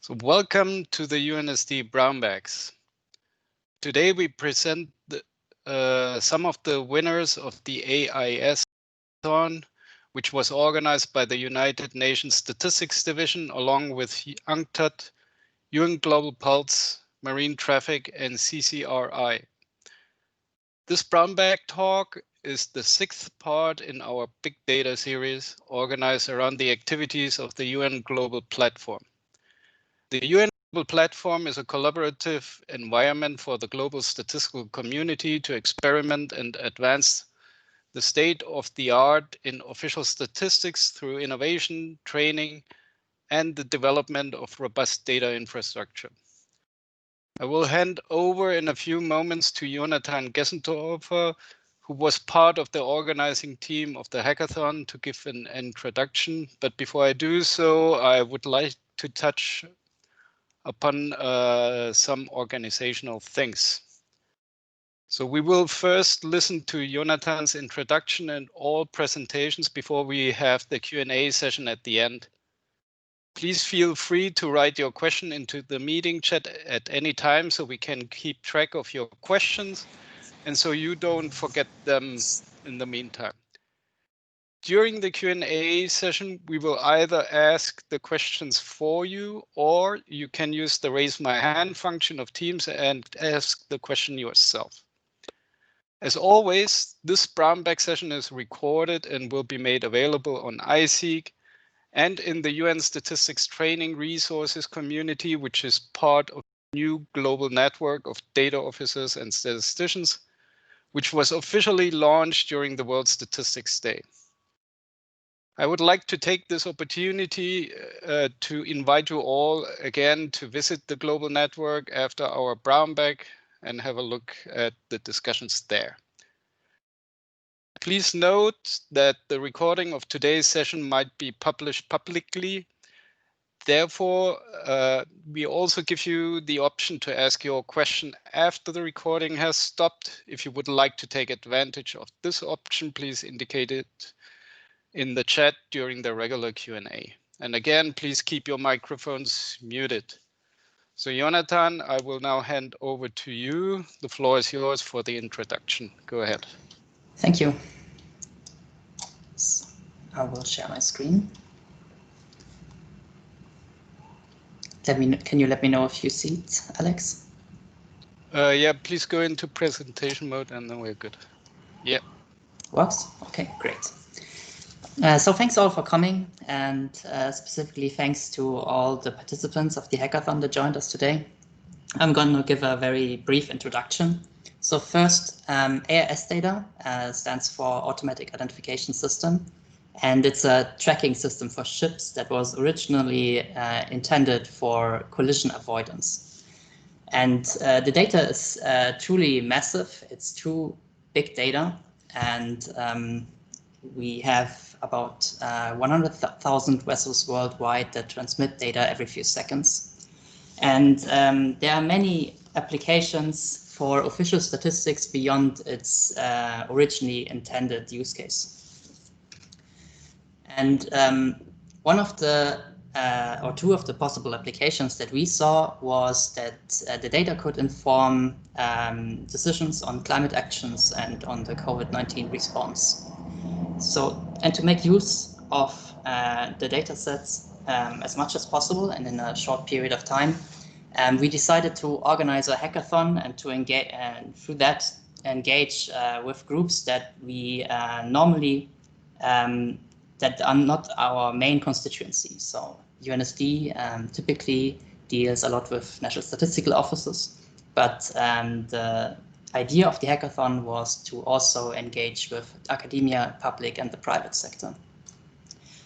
So welcome to the UNSD Brown Bags. Today we present some of the winners of the AIS Hackathon, which was organized by the United Nations Statistics Division along with UNCTAD, UN Global Pulse, Marine Traffic, and CCRI. This Brown Bag talk is the 6th part in our Big Data series organized around the activities of the UN Global Platform. The UN Global Platform is a collaborative environment for the global statistical community to experiment and advance the state of the art in official statistics through innovation, training, and the development of robust data infrastructure. I will hand over in a few moments to Jonathan Gessendorfer, who was part of the organizing team of the hackathon, to give an introduction. But before I do so, I would like to touch upon some organizational things. So we will first listen to Jonathan's introduction and all presentations before we have the Q&A session at the end. Please feel free to write your question into the meeting chat at any time so we can keep track of your questions and so you don't forget them in the meantime. During the Q&A session, we will either ask the questions for you or you can use the raise my hand function of Teams and ask the question yourself. As always, this Brown Bag session is recorded and will be made available on iSeek and in the UN Statistics Training Resources community, which is part of the new global network of data officers and statisticians, which was officially launched during the World Statistics Day. I would like to take this opportunity to invite you all again to visit the global network after our Brown Bag and have a look at the discussions there. Please note that the recording of today's session might be published publicly. Therefore, we also give you the option to ask your question after the recording has stopped. If you would like to take advantage of this option, please indicate it in the chat during the regular Q&A. And again, please keep your microphones muted. So Jonathan, I will now hand over to you. The floor is yours for the introduction. Go ahead. Thank you. So I will share my screen. Can you let me know if you see it, Alex? Yeah, please go into presentation mode and then we're good. Yeah. Works? Okay, great. So thanks all for coming, and specifically thanks to all the participants of the hackathon that joined us today. I'm going to give a very brief introduction. So first, AIS data stands for Automatic Identification System, and it's a tracking system for ships that was originally intended for collision avoidance. And the data is truly massive. It's true big data, and we have about 100,000 vessels worldwide that transmit data every few seconds. And there are many applications for official statistics beyond its originally intended use case. And one of the or two of the possible applications that we saw was that the data could inform decisions on climate actions and on the COVID-19 response. So, and to make use of the data sets as much as possible and in a short period of time, we decided to organize a hackathon and to engage, and through that engage with groups that we normally that are not our main constituency. So UNSD typically deals a lot with national statistical offices, but the idea of the hackathon was to also engage with academia, public, and the private sector.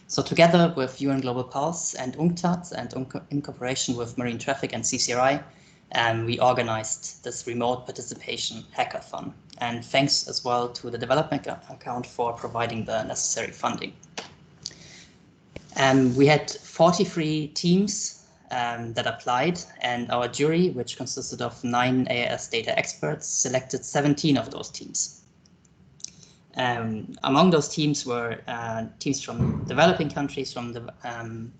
So together with UN Global Pulse and UNCTAD, and in cooperation with Marine Traffic and CCRI, we organized this remote participation hackathon. And thanks as well to the development account for providing the necessary funding. We had 43 teams that applied, and our jury, which consisted of 9 AIS data experts, selected 17 of those teams. Among those teams were teams from developing countries, from the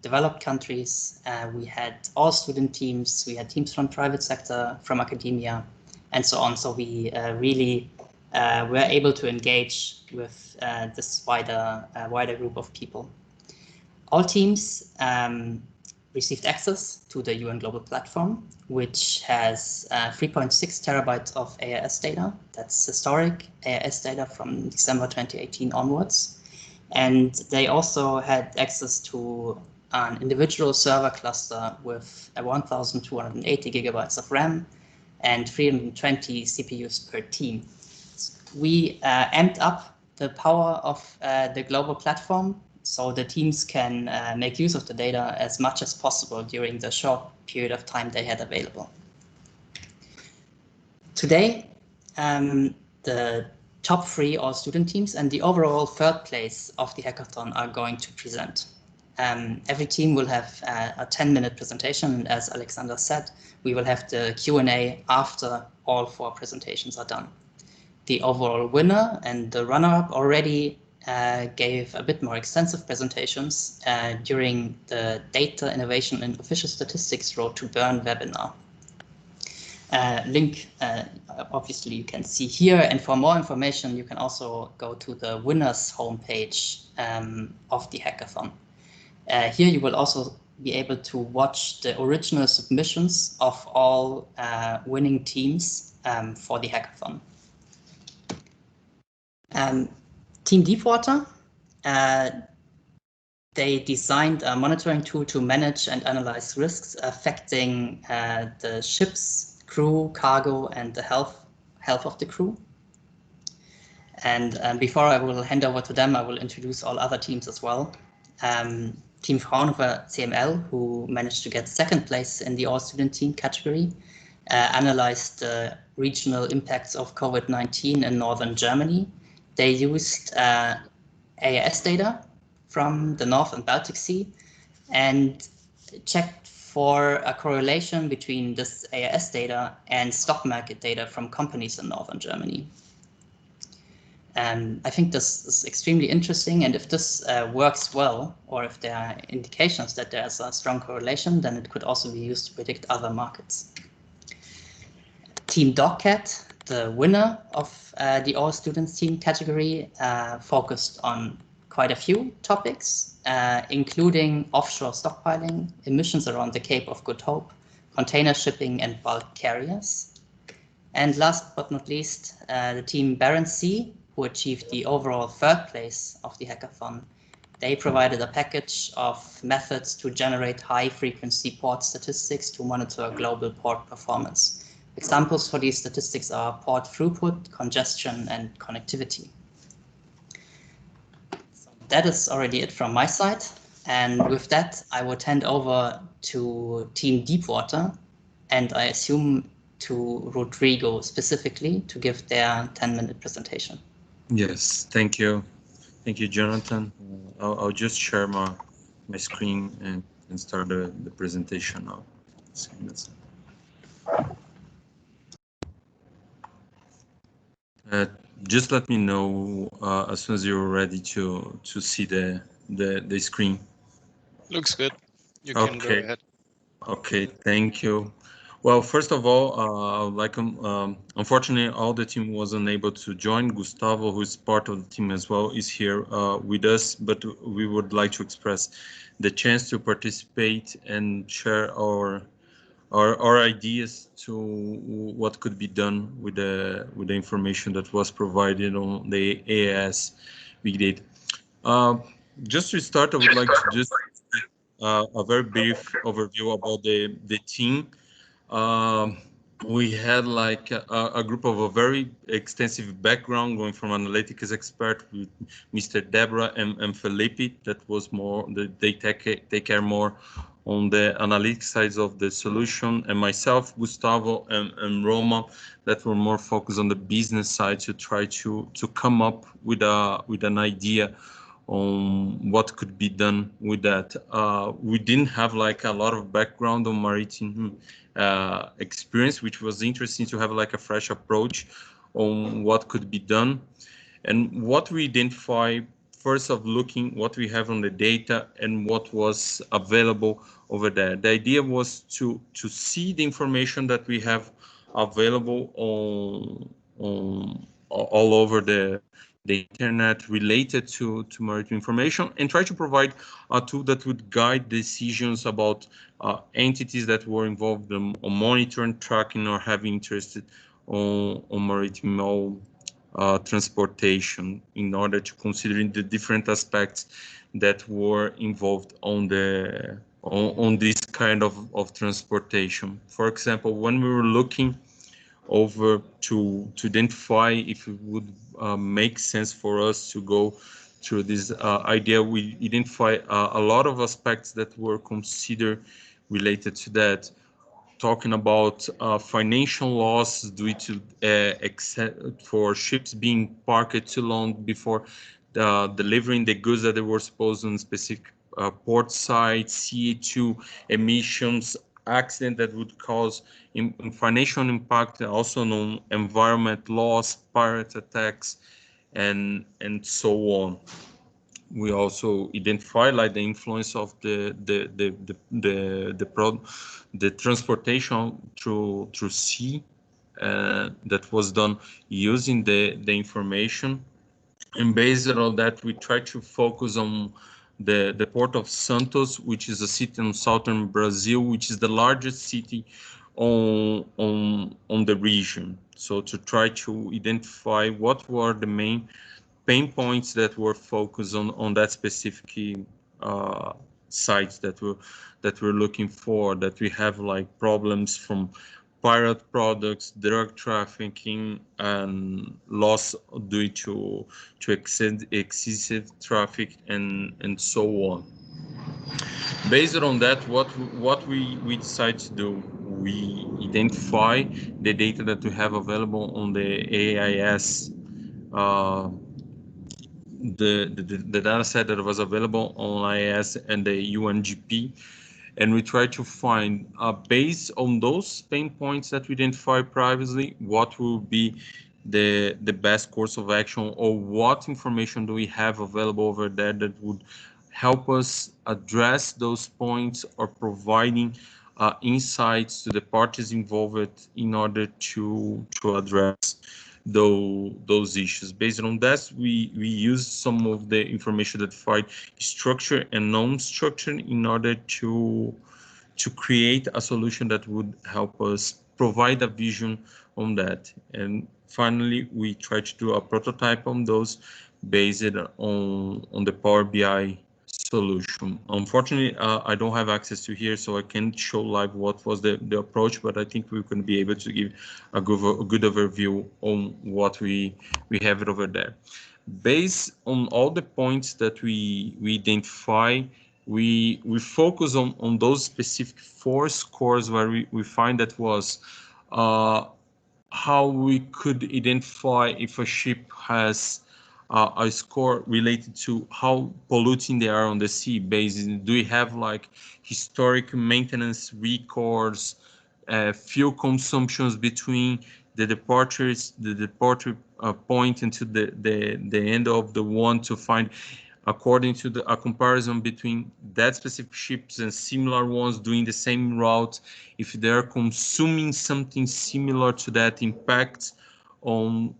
developed countries. We had all student teams, we had teams from private sector, from academia, and so on. So we really were able to engage with this wider group of people. All teams received access to the UN Global Platform, which has 3.6 terabytes of AIS data. That's historic AIS data from December 2018 onwards. And they also had access to an individual server cluster with 1,280 gigabytes of RAM and 320 CPUs per team. We amped up the power of the global platform so the teams can make use of the data as much as possible during the short period of time they had available. Today, the top 3 all-student teams and the overall 3rd place of the hackathon are going to present. Every team will have a 10-minute presentation, and as Alexander said, we will have the Q&A after all 4 presentations are done. The overall winner and the runner-up already gave a bit more extensive presentations during the Data Innovation and Official Statistics Road to Bern webinar. Link, obviously, you can see here. And for more information, you can also go to the winners homepage of the hackathon. Here you will also be able to watch the original submissions of all winning teams for the hackathon. Team Deepwater, they designed a monitoring tool to manage and analyze risks affecting the ship's crew, cargo, and the health of the crew. And before I will hand over to them, I will introduce all other teams as well. Team Fraunhofer CML, who managed to get 2nd place in the all-student team category, analyzed the regional impacts of COVID-19 in northern Germany. They used AIS data from the North and Baltic Sea and checked for a correlation between this AIS data and stock market data from companies in northern Germany. I think this is extremely interesting, and if this works well, or if there are indications that there's a strong correlation, then it could also be used to predict other markets. Team Dogcat, the winner of the all students team category, focused on quite a few topics, including offshore stockpiling, emissions around the Cape of Good Hope, container shipping, and bulk carriers. And last but not least, the team Barents Sea, who achieved the overall 3rd place of the hackathon. They provided a package of methods to generate high-frequency port statistics to monitor global port performance. Examples for these statistics are port throughput, congestion, and connectivity. So that is already it from my side. And with that, I would hand over to Team Deepwater, and I assume to Rodrigo specifically to give their 10-minute presentation. Yes, thank you. Thank you, Jonathan. I'll just share my screen and start the presentation now. Just let me know as soon as you're ready to see the screen. Looks good. You can go ahead. Okay, thank you. Well, first of all, unfortunately, all the team was unable to join. Gustavo, who is part of the team as well, is here with us, but we would like to express the chance to participate and share our ideas to what could be done with the information that was provided on the AIS Big Data. Just to start, I would like to just a very brief overview about the team. We had like a group of a very extensive background, going from analytics expert with Mr. Deborah and Felipe, that was more, they take care more on the analytics sides of the solution, and myself, Gustavo and Roma, that were more focused on the business side to try to come up with an idea on what could be done with that. We didn't have like a lot of background on maritime experience, which was interesting to have like a fresh approach on what could be done. And what we identify first of looking what we have on the data and what was available over there. The idea was to see the information that we have available on all over the internet related to maritime information, and try to provide a tool that would guide decisions about entities that were involved on monitoring, tracking, or having interest on maritime transportation, in order to consider the different aspects that were involved on the on this kind of transportation. For example, when we were looking over to identify if it would make sense for us to go through this idea, we identify a lot of aspects that were considered related to that, talking about financial loss due to for ships being parked too long before delivering the goods that they were supposed on specific port sites, CO2 emissions, accident that would cause financial impact, also known environment loss, pirate attacks, and so on. We also identify like the influence of the transportation through sea that was done using the information, and based on that we try to focus on the port of Santos, which is a city in southern Brazil, which is the largest city on the region. So to try to identify what were the main pain points that were focused on that specific sites that we're looking for, that we have like problems from pirate products, drug trafficking, and loss due to excessive traffic, and so on. Based on that, what we decide to do, we identify the data that we have available on the AIS, the data set that was available on AIS and the UNGP, and we try to find, based on those pain points that we identified previously, what will be the best course of action, or what information do we have available over there that would help us address those points, or providing insights to the parties involved in order to address those issues. Based on that, we use some of the information that find structure and non-structure in order to create a solution that would help us provide a vision on that. And finally, we try to do a prototype on those based on the Power BI solution. Unfortunately, I don't have access to here, so I can't show live what was the approach, but I think we can be able to give a good overview on what we have it over there. Based on all the points that we identify, we focus on those specific 4 scores where we find that was how we could identify if a ship has a score related to how polluting they are on the sea. Basically, do we have like historic maintenance records, fuel consumptions between the departure point into the end of the one, to find, according to a comparison between that specific ships and similar ones doing the same route, if they're consuming something similar to that impact on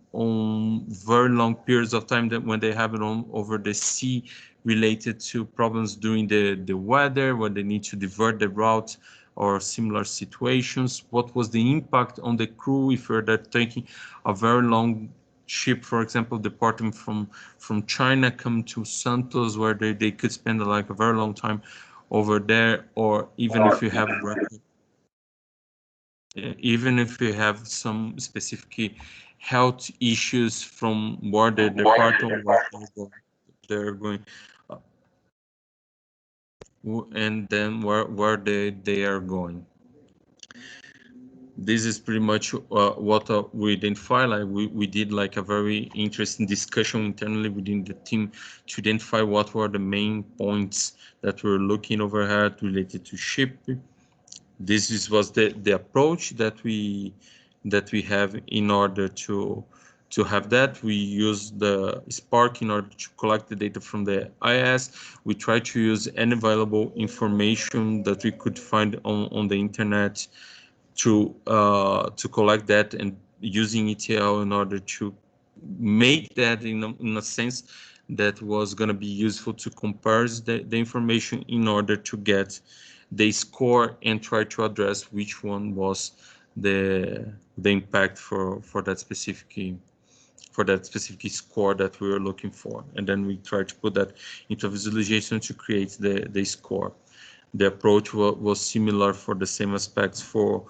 very long periods of time, that when they have it on over the sea, related to problems during the weather, when they need to divert the route, or similar situations. What was the impact on the crew if they're taking a very long ship, for example, departing from China, come to Santos, where they could spend like a very long time over there, or even if you have some specific health issues from where they depart or where they're going, and then where they are going. This is pretty much what we identify. Like we did like a very interesting discussion internally within the team to identify what were the main points that we're looking overhead related to ship. Was the approach that we have in order to to have that. We use the Spark in order to collect the data from the AIS. We try to use any available information that we could find on the internet to collect that, and using ETL in order to make that in a sense that was going to be useful to compare the information in order to get the score and try to address which one was the impact for that specific score that we were looking for. And then we try to put that into visualization to create the score. The approach was similar for the same aspects for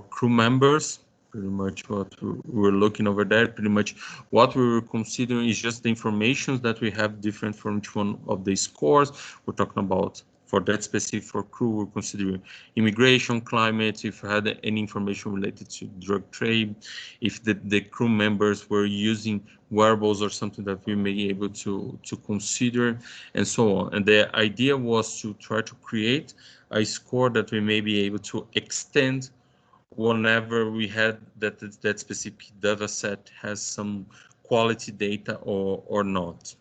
crew members. Pretty much what we were looking over there. Pretty much what we were considering is just the information that we have different from each one of the scores. We're talking about, for that specific for crew, we're considering immigration, climate, if we had any information related to drug trade, if the crew members were using wearables or something that we may be able to consider, and so on. And the idea was to try to create a score that we may be able to extend whenever we had that specific data set has some quality data or not,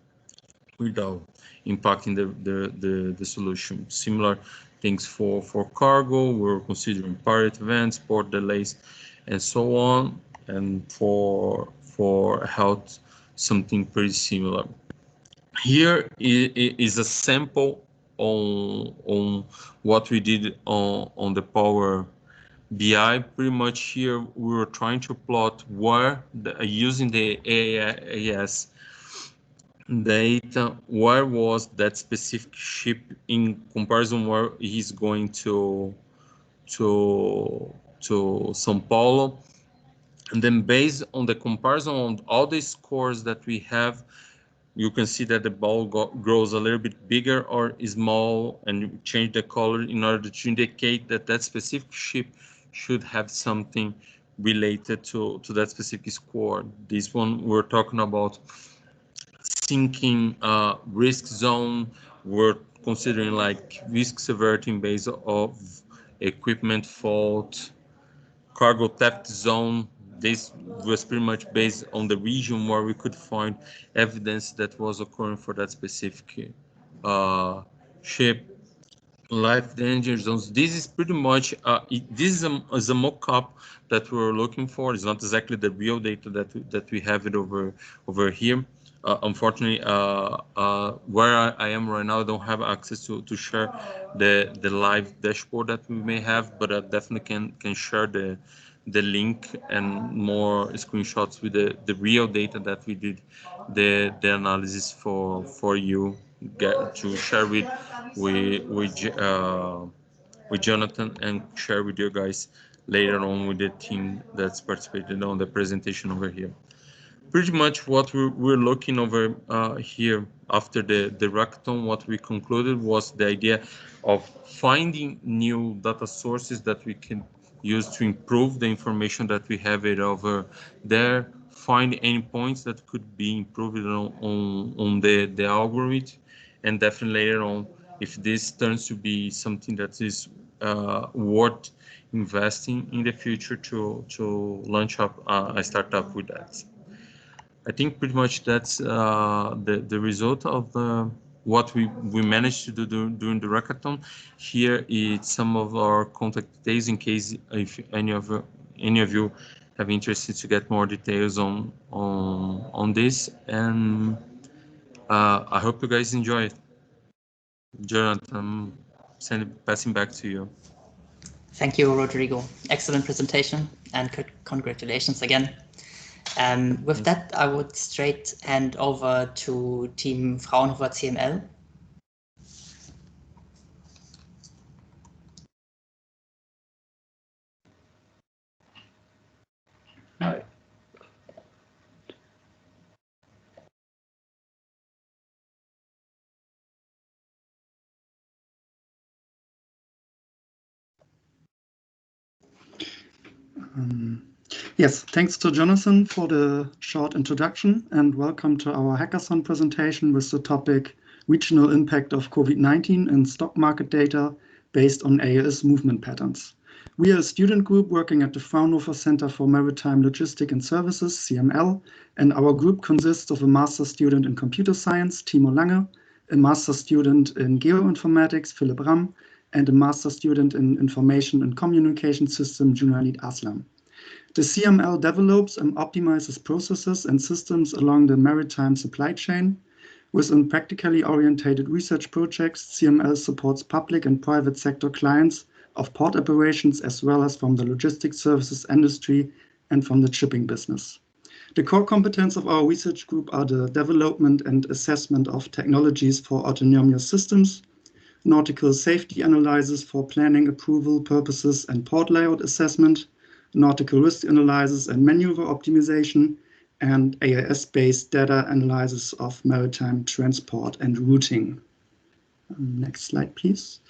without impacting the solution. Similar things for cargo, we're considering pirate events, port delays, and so on. And for health, something pretty similar. Here is a sample on what we did on the Power BI. Pretty much here we were trying to plot where using the AIS data, where was that specific ship in comparison where he's going to São Paulo, and then based on the comparison on all the scores that we have, you can see that the ball grows a little bit bigger or small, and you change the color in order to indicate that that specific ship should have something related to that specific score. This one we're talking about sinking risk zone. We're considering like risk severity based of equipment fault, cargo theft zone. This was pretty much based on the region where we could find evidence that was occurring for that specific ship. Life danger zones. This is pretty much this is a mock-up that we're looking for. It's not exactly the real data that we have it over here. Unfortunately, where I am right now, I don't have access to share the live dashboard that we may have, but I definitely can share the link and more screenshots with the real data that we did the analysis for you to share with Jonathan and share with you guys later on with the team that's participated on the presentation over here. Pretty much what we're looking over here after the hackathon, what we concluded was the idea of finding new data sources that we can use to improve the information that we have it over there, find any points that could be improved on the algorithm, and definitely later on, if this turns to be something that is worth investing in the future to launch up a startup with that. I think pretty much that's the result of what we managed to do during the hackathon. Here is some of our contact details in case if any of you have interested to get more details on this, and I hope you guys enjoy it. Jonathan, passing back to you. Thank you, Rodrigo. Excellent presentation, and congratulations again. With that, I would straight hand over to Team Fraunhofer CML. Hi. Yes, thanks to Jonathan for the short introduction, and welcome to our hackathon presentation with the topic Regional Impact of COVID-19 in Stock Market Data based on AIS movement patterns. We are a student group working at the Fraunhofer Center for Maritime Logistics and Services, CML, and our group consists of a master's student in computer science, Timo Lange, a master's student in geoinformatics, Philipp Ram, and a master's student in information and communication system, Junaid Aslam. The CML develops and optimizes processes and systems along the maritime supply chain. Within practically oriented research projects, CML supports public and private sector clients of port operations as well as from the logistics services industry and from the shipping business. The core competence of our research group are the development and assessment of technologies for autonomous systems, nautical safety analysis for planning approval purposes and port layout assessment, nautical risk analysis and maneuver optimization, and AIS-based data analysis of maritime transport and routing. Next slide, please.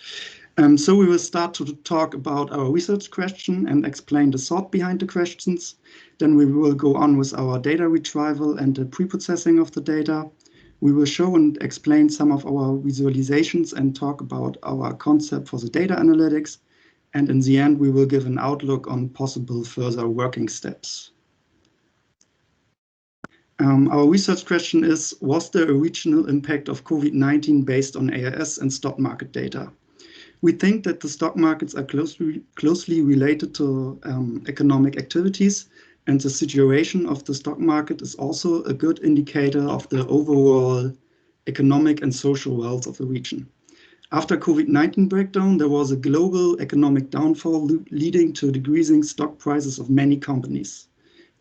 So we will start to talk about our research question and explain the thought behind the questions. Then we will go on with our data retrieval and the pre-processing of the data. We will show and explain some of our visualizations and talk about our concept for the data analytics. And in the end, we will give an outlook on possible further working steps. Our research question is, was there a regional impact of COVID-19 based on AIS and stock market data? We think that the stock markets are closely related to economic activities, and the situation of the stock market is also a good indicator of the overall economic and social wealth of the region. After COVID-19 breakdown, there was a global economic downfall leading to decreasing stock prices of many companies.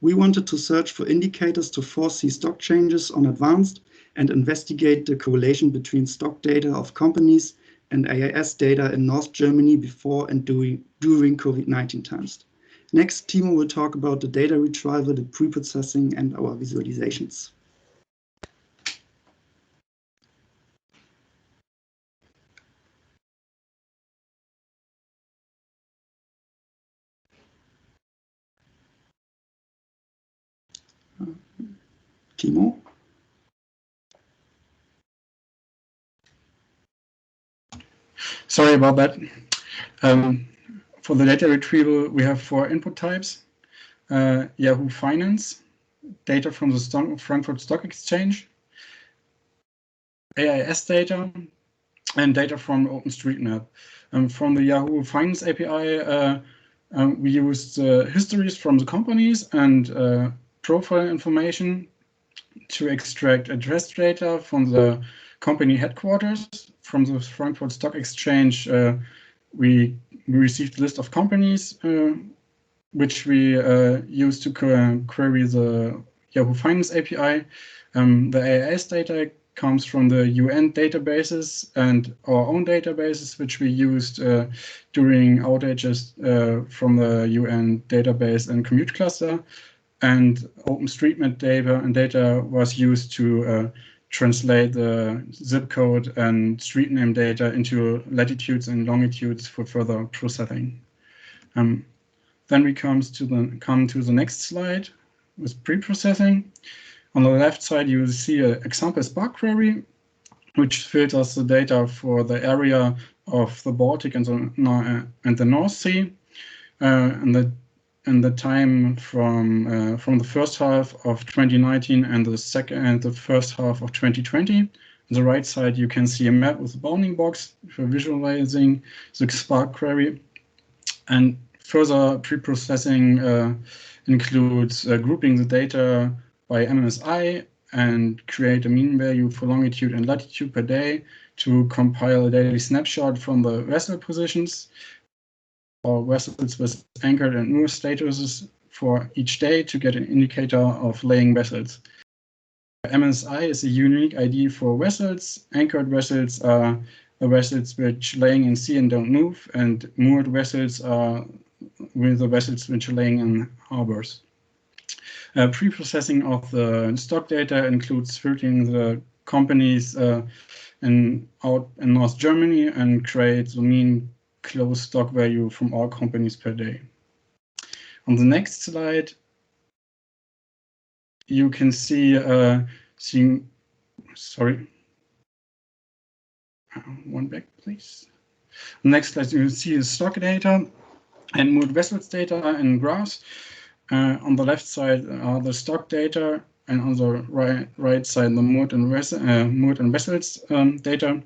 We wanted to search for indicators to foresee stock changes on advanced and investigate the correlation between stock data of companies and AIS data in North Germany before and during COVID-19 times. Next, Timo will talk about the data retrieval, the pre-processing, and our visualizations. Timo? Sorry about that. For the data retrieval, we have 4 input types. Yahoo Finance, data from the Frankfurt Stock Exchange, AIS data, and data from OpenStreetMap. From the Yahoo Finance API, we used histories from the companies and profile information to extract address data from the company headquarters. From the Frankfurt Stock Exchange, we received a list of companies which we used to query the Yahoo Finance API. The AIS data comes from the UN databases and our own databases, which we used during outages from the UN database and commute cluster. And OpenStreetMap data was used to translate the zip code and street name data into latitudes and longitudes for further processing. Then we come to the next slide with pre-processing. On the left side, you will see an example Spark query, which filters the data for the area of the Baltic and the North Sea, and the time from the first half of 2019 and the first half of 2020. On the right side, you can see a map with a bounding box for visualizing the Spark query. And further pre-processing includes grouping the data by MSI and create a mean value for longitude and latitude per day to compile a daily snapshot from the vessel positions or vessels with anchored and moored statuses for each day to get an indicator of laying vessels. MSI is a unique ID for vessels. Anchored vessels are the vessels which laying in sea and don't move, and moored vessels are with the vessels which are laying in harbors. Pre-processing of the stock data includes filtering the companies out in North Germany and create the mean close stock value from all companies per day. On the next slide, you can see, one back, please. Next slide, you can see the stock data. and moored vessels data in graphs. On the left side are the stock data, and on the right side the moored and vessels data,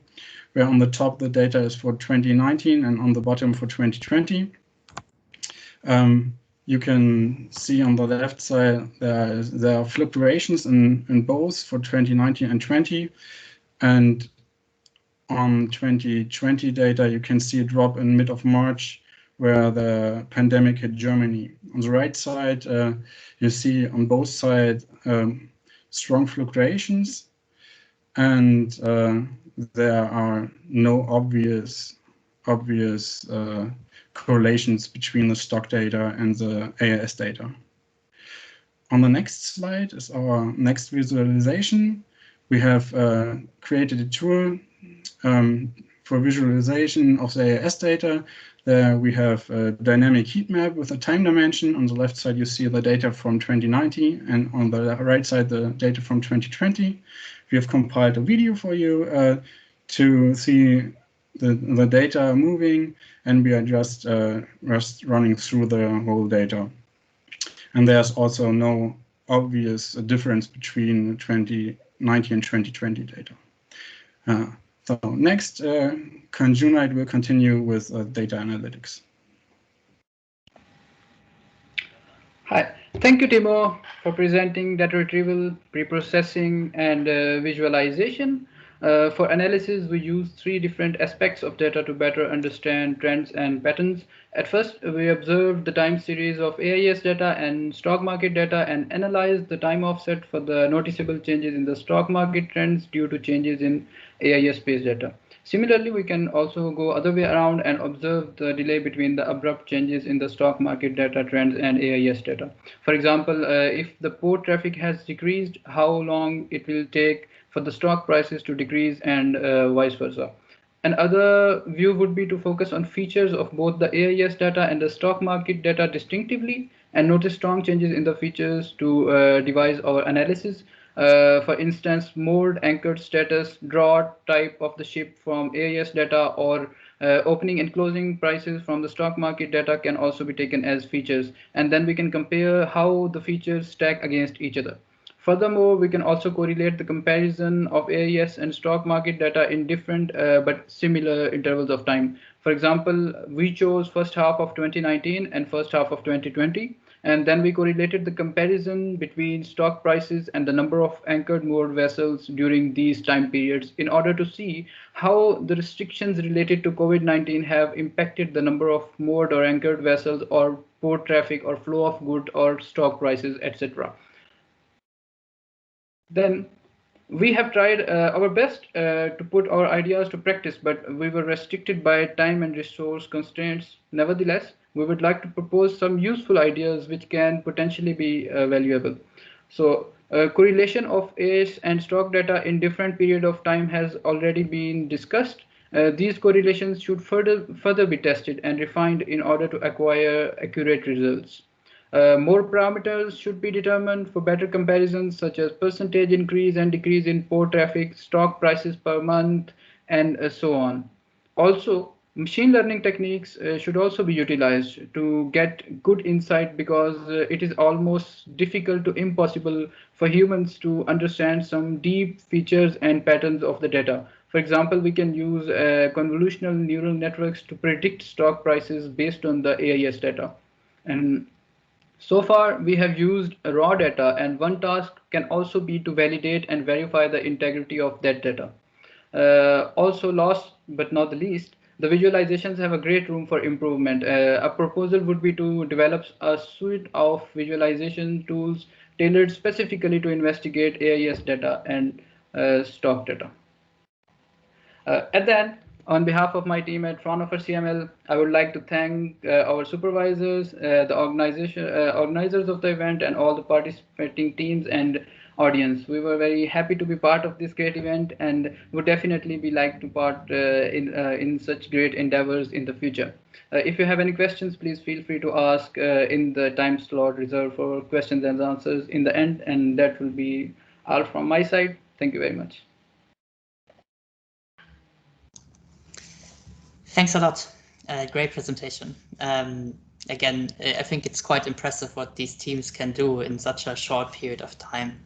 where on the top the data is for 2019 and on the bottom for 2020. You can see on the left side there are fluctuations in both for 2019 and 20, and on 2020 data you can see a drop in mid of March where the pandemic hit Germany. On the right side you see on both sides strong fluctuations, and there are no obvious correlations between the stock data and the AIS data. On the next slide is our next visualization. We have created a tool for visualization of the AIS data. There we have a dynamic heat map with a time dimension. On the left side you see the data from 2019, and on the right side the data from 2020. We have compiled a video for you to see the data moving, and we are just running through the whole data. And there's also no obvious difference between 2019 and 2020 data. So next, Kanjunite will continue with data analytics. Hi, thank you, Timo, for presenting data retrieval, preprocessing, and visualization. For analysis, we use three different aspects of data to better understand trends and patterns. At first, we observed the time series of AIS data and stock market data and analyzed the time offset for the noticeable changes in the stock market trends due to changes in AIS-based data. Similarly, we can also go other way around and observe the delay between the abrupt changes in the stock market data trends and AIS data. For example, if the port traffic has decreased, how long it will take for the stock prices to decrease, and vice versa. Another view would be to focus on features of both the AIS data and the stock market data distinctively and notice strong changes in the features to devise our analysis. For instance, moored, anchored status, draw type of the ship from AIS data, or opening and closing prices from the stock market data can also be taken as features, and then we can compare how the features stack against each other. Furthermore, we can also correlate the comparison of AIS and stock market data in different but similar intervals of time. For example, we chose first half of 2019 and first half of 2020, and then we correlated the comparison between stock prices and the number of anchored moored vessels during these time periods in order to see how the restrictions related to COVID-19 have impacted the number of moored or anchored vessels or port traffic or flow of goods or stock prices, etc. Then we have tried our best to put our ideas to practice, but we were restricted by time and resource constraints. Nevertheless, we would like to propose some useful ideas which can potentially be valuable. So correlation of AIS and stock data in different period of time has already been discussed. These correlations should further be tested and refined in order to acquire accurate results. More parameters should be determined for better comparisons, such as percentage increase and decrease in port traffic, stock prices per month, and so on. Also, machine learning techniques should also be utilized to get good insight, because it is almost difficult to impossible for humans to understand some deep features and patterns of the data. For example, we can use convolutional neural networks to predict stock prices based on the AIS data. And so far, we have used raw data, and one task can also be to validate and verify the integrity of that data. Also, last but not the least, the visualizations have a great room for improvement. A proposal would be to develop a suite of visualization tools tailored specifically to investigate AIS data and stock data. At the end, on behalf of my team at Fraunhofer CML, I would like to thank our supervisors, the organizers of the event, and all the participating teams and audience. We were very happy to be part of this great event, and would definitely be like to part in such great endeavors in the future. If you have any questions, please feel free to ask in the time slot reserved for questions and answers in the end, and that will be all from my side. Thank you very much. Thanks a lot. Great presentation. again, I think it's quite impressive what these teams can do in such a short period of time.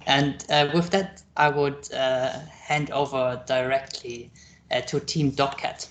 And with that, I would hand over directly to Team Dotcat.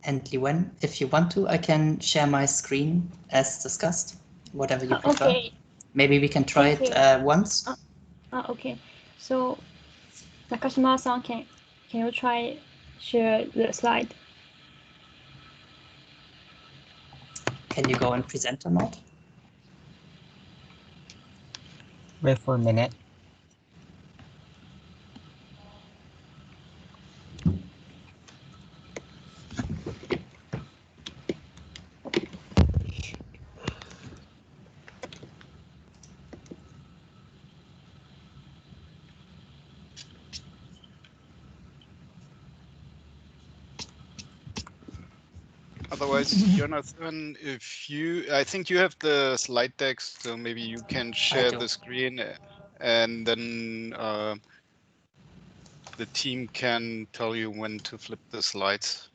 And Liwen, if you want to, I can share my screen as discussed, whatever you prefer. Okay. Maybe we can try it once. Okay. So, Nakashima-san, can you try share the slide? Can you go and present or not? Wait for a minute. Otherwise, Jonathan, I think you have the slide deck, so maybe you can share the screen, and then the team can tell you when to flip the slides.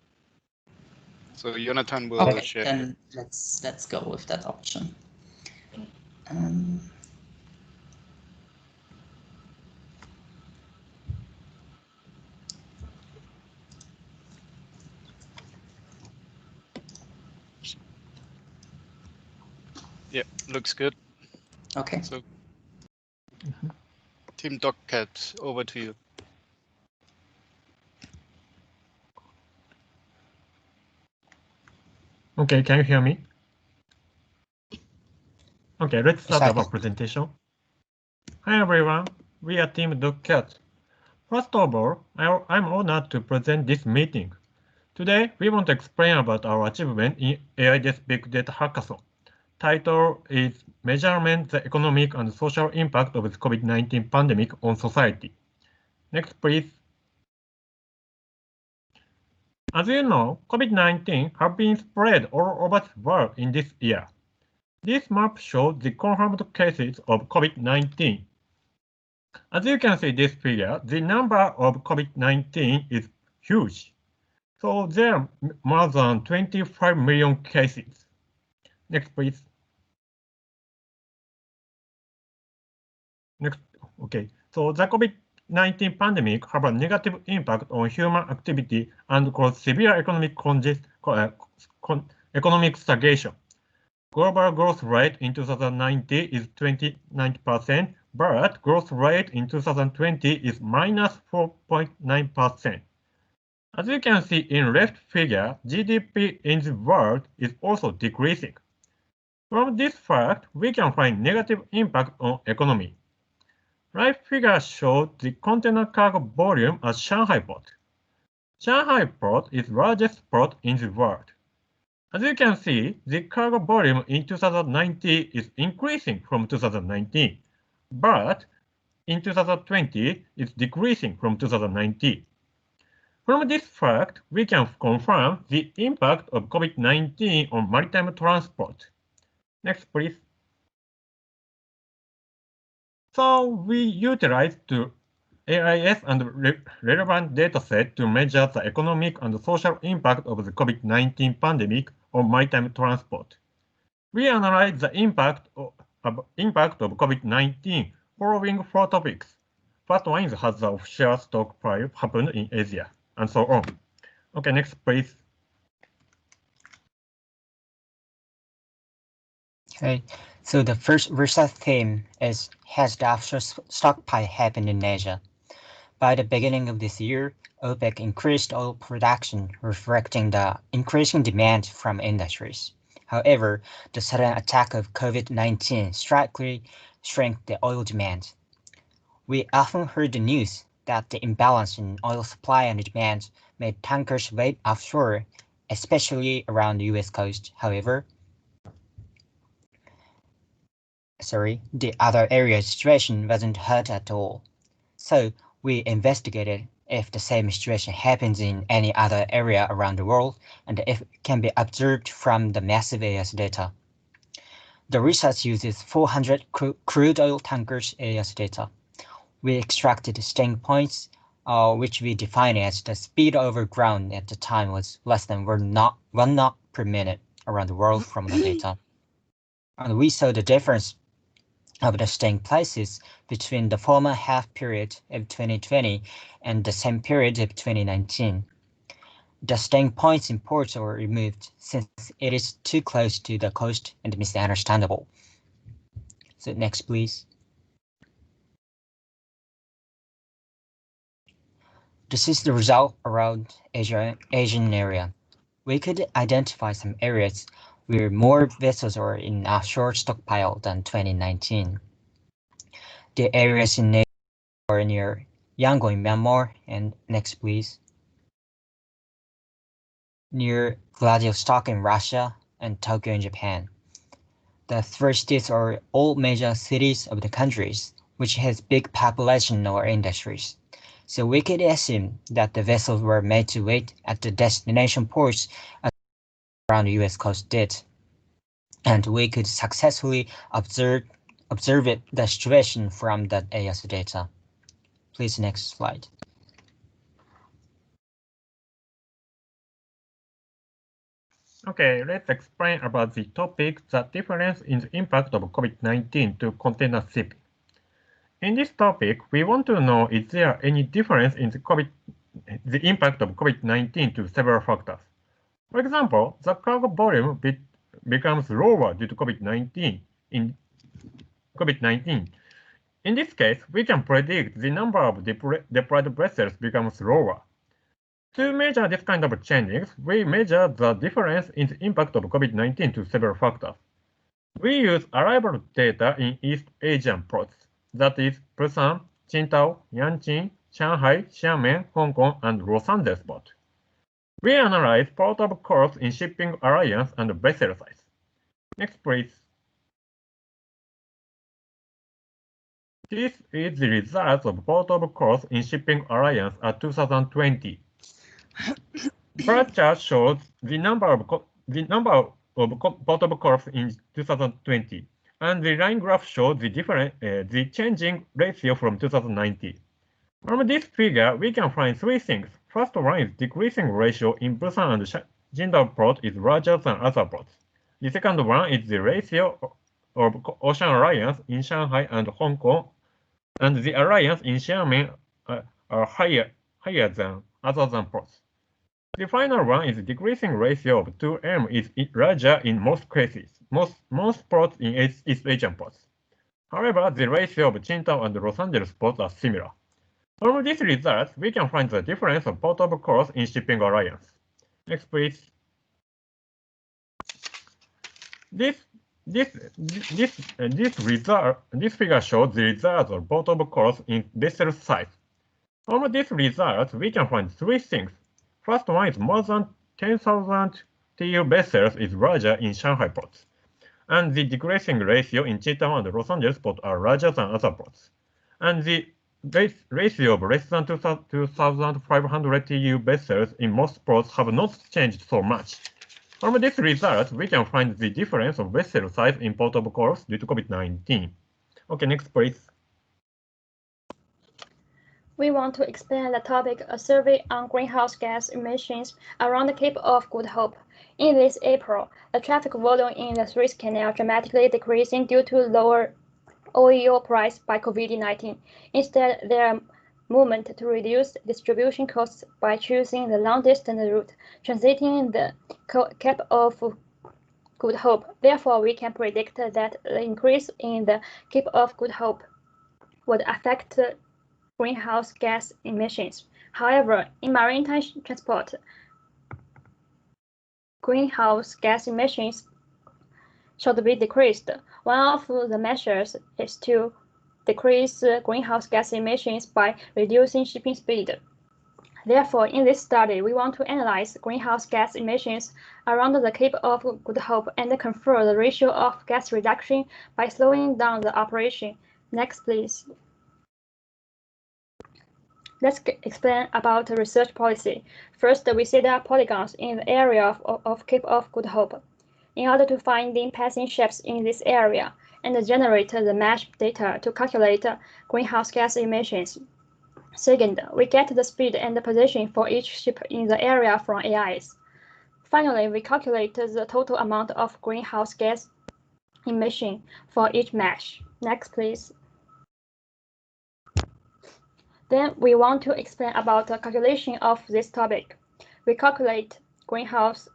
So Jonathan will share. Then let's go with that option. Yeah, looks good. Okay. So, Team Dogcat, over to you. Okay, can you hear me? Okay, let's start our presentation. Hi everyone, we are Team Dogcat. First of all, I'm honored to present this meeting. Today, we want to explain about our achievement in AIS Big Data Hackathon. Title is Measurement the Economic and Social Impact of the COVID-19 Pandemic on Society. Next, please. As you know, COVID-19 has been spread all over the world in this year. This map shows the confirmed cases of COVID-19. As you can see this figure, the number of COVID-19 is huge. So there are more than 25 million cases. Next, please. Next, okay. So the COVID-19 pandemic have a negative impact on human activity and cause severe economic stagnation. Global growth rate in 2019 is 29%, but growth rate in 2020 is minus 4.9%. As you can see in left figure, GDP in the world is also decreasing. From this fact, we can find negative impact on economy. Right figure shows the container cargo volume at Shanghai port. Shanghai port is largest port in the world. As you can see, the cargo volume in 2019 is increasing from 2019, but in 2020 it's decreasing from 2019. From this fact, we can confirm the impact of COVID-19 on maritime transport. Next, please. So we utilized the AIS and relevant dataset to measure the economic and social impact of the COVID-19 pandemic on maritime transport. We analyzed the impact of COVID-19 following 4 topics. First one is has the offshore stockpile happened in Asia, and so on. Okay, next please. Okay, so the first research theme is has the offshore stockpile happened in Asia? By the beginning of this year, OPEC increased oil production, reflecting the increasing demand from industries. However, the sudden attack of COVID-19 strikingly shrank the oil demand. We often heard the news that the imbalance in oil supply and demand made tankers wait offshore, especially around the US coast. However, the other area situation wasn't hurt at all. So we investigated if the same situation happens in any other area around the world and if it can be observed from the massive AIS data. The research uses 400 crude oil tankers AIS data. We extracted staying points, which we define as the speed over ground at the time was less than 1 knot per minute around the world from the data. And we saw the difference of the staying places between the former half period of 2020 and the same period of 2019. The staying points in ports were removed since it is too close to the coast and misunderstandable. So next, please. This is the result around Asian area. We could identify some areas where more vessels are in offshore stockpile than 2019. The areas in Asia are near Yangon, Myanmar, and next, please. Near Vladivostok in Russia and Tokyo in Japan. The three states are all major cities of the countries, which has big population or industries. So we could assume that the vessels were made to wait at the destination ports as around the US coast did. And we could successfully observe the situation from that AIS data. Please, next slide. Okay, let's explain about the topic, the difference in the impact of COVID-19 to container shipping. In this topic, we want to know is there any difference in the impact of COVID-19 to several factors. For example, the cargo volume becomes lower due to COVID-19. In this case, we can predict the number of deployed vessels becomes lower. To measure this kind of changes, we measure the difference in the impact of COVID-19 to several factors. We use arrival data in East Asian ports, that is Busan, Qingdao, Yanqing, Shanghai, Xiamen, Hong Kong, and Los Angeles port. We analyze port of calls in shipping alliance and vessel size. Next, please. This is the result of port of calls in shipping alliance at 2020. Bar chart shows the number of port of calls in 2020, and the line graph shows the changing ratio from 2019. From this figure, we can find three things. First one is decreasing ratio in Busan and Qingdao port is larger than other ports. The second one is the ratio of ocean alliance in Shanghai and Hong Kong, and the alliance in Xiamen are higher than other ports. The final one is decreasing ratio of 2M is larger in most cases, most ports in East Asian ports. However, the ratio of Qingdao and Los Angeles ports are similar. From this result, we can find the difference of port of calls in shipping alliance. Next, please. This figure shows the results of port of calls in vessel size. From this result, we can find three things. First one is more than 10,000 TEU vessels is larger in Shanghai ports, and the decreasing ratio in Qingdao and Los Angeles ports are larger than other ports, and the ratio of less than 2,500 TEU vessels in most ports have not changed so much. From this result, we can find the difference of vessel size in port of calls due to COVID-19. Okay, next please. We want to explain the topic a survey on greenhouse gas emissions around the Cape of Good Hope. In this April, the traffic volume in the Suez Canal dramatically decreasing due to lower oil price by COVID-19. Instead, there are movement to reduce distribution costs by choosing the long-distance route, transiting the Cape of Good Hope. Therefore, we can predict that the increase in the Cape of Good Hope would affect greenhouse gas emissions. However, in maritime transport, greenhouse gas emissions should be decreased. One of the measures is to decrease greenhouse gas emissions by reducing shipping speed. Therefore, in this study, we want to analyze greenhouse gas emissions around the Cape of Good Hope and confer the ratio of gas reduction by slowing down the operation. Next, please. Let's explain about research policy. First, we set up polygons in the area of Cape of Good Hope in order to find the passing ships in this area and generate the mesh data to calculate greenhouse gas emissions. Second, we get the speed and the position for each ship in the area from AIS. Finally, we calculate the total amount of greenhouse gas emission for each mesh. Next, please. Then we want to explain about the calculation of this topic. We calculate greenhouse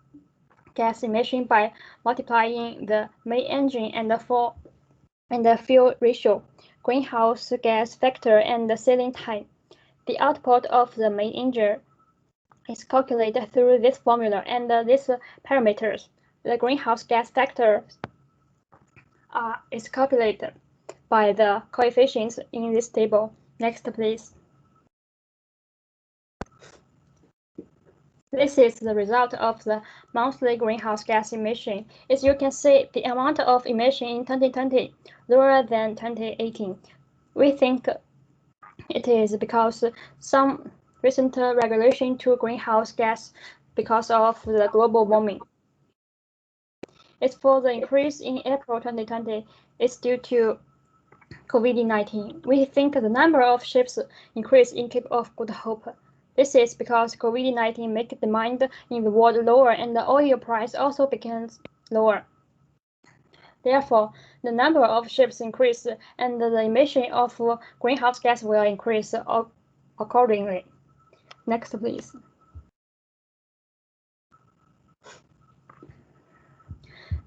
gas emission by multiplying the main engine and the fuel ratio, greenhouse gas factor, and the sailing time. The output of the main engine is calculated through this formula and these parameters. The greenhouse gas factor is calculated by the coefficients in this table. Next, please. This is the result of the monthly greenhouse gas emission. As you can see, the amount of emission in 2020 lower than 2018. We think it is because some recent regulation to greenhouse gas because of the global warming. As for the increase in April 2020, it's due to COVID-19. We think the number of ships increased in Cape of Good Hope. This is because COVID-19 made demand in the world lower and the oil price also becomes lower. Therefore, the number of ships increased and the emission of greenhouse gas will increase accordingly. Next, please.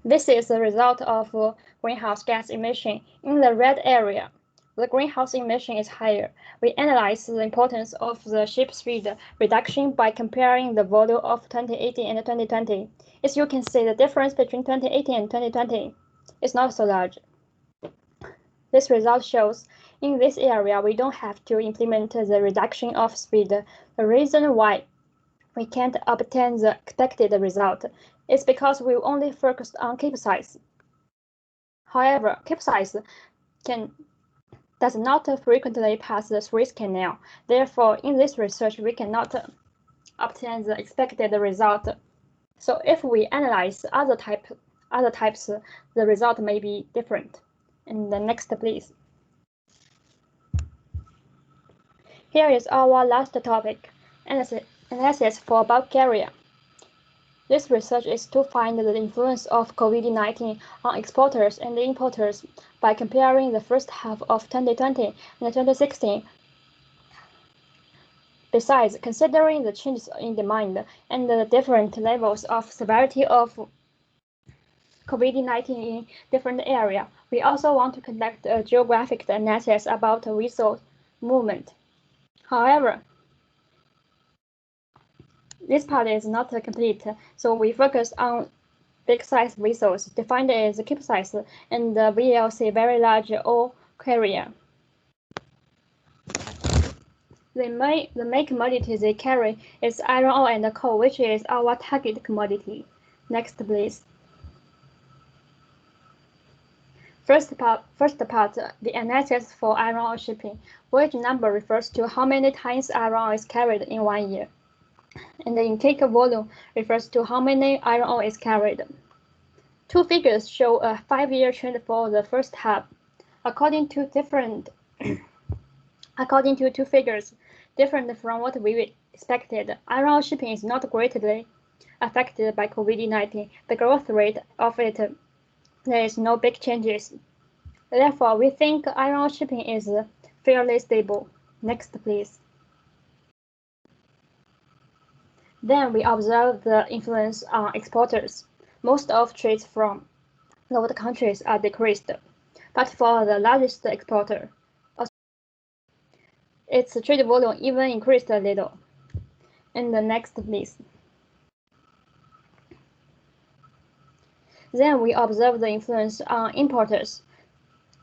This is the result of greenhouse gas emission in the red area. The greenhouse emission is higher. We analyze the importance of the ship speed reduction by comparing the volume of 2018 and 2020. As you can see, the difference between 2018 and 2020 is not so large. This result shows in this area we don't have to implement the reduction of speed. The reason why we can't obtain the expected result is because we only focused on capesize. However, capesize does not frequently pass the Suez Canal. Therefore, in this research, we cannot obtain the expected result. So if we analyze other types, the result may be different. And the next, please. Here is our last topic, analysis for Bulgaria. This research is to find the influence of COVID-19 on exporters and importers by comparing the first half of 2020 and 2016. Besides, considering the changes in demand and the different levels of severity of COVID-19 in different areas, we also want to conduct a geographic analysis about resource movement. However, this part is not complete, so we focus on big size vessels defined as capesize and the VLC very large oil carrier. The main commodity they carry is iron ore and coal, which is our target commodity. Next, please. First part, the analysis for iron ore shipping, which number refers to how many times iron ore is carried in 1 year. And the intake volume refers to how many iron ore is carried. Two figures show a 5-year trend for the first half. According to two figures, different from what we expected, iron ore shipping is not greatly affected by COVID-19. The growth rate of it, there is no big changes. Therefore, we think iron ore shipping is fairly stable. Next, please. Then we observe the influence on exporters. Most of trades from those countries are decreased, but for the largest exporter, its trade volume even increased a little. And the next, please. Then we observe the influence on importers.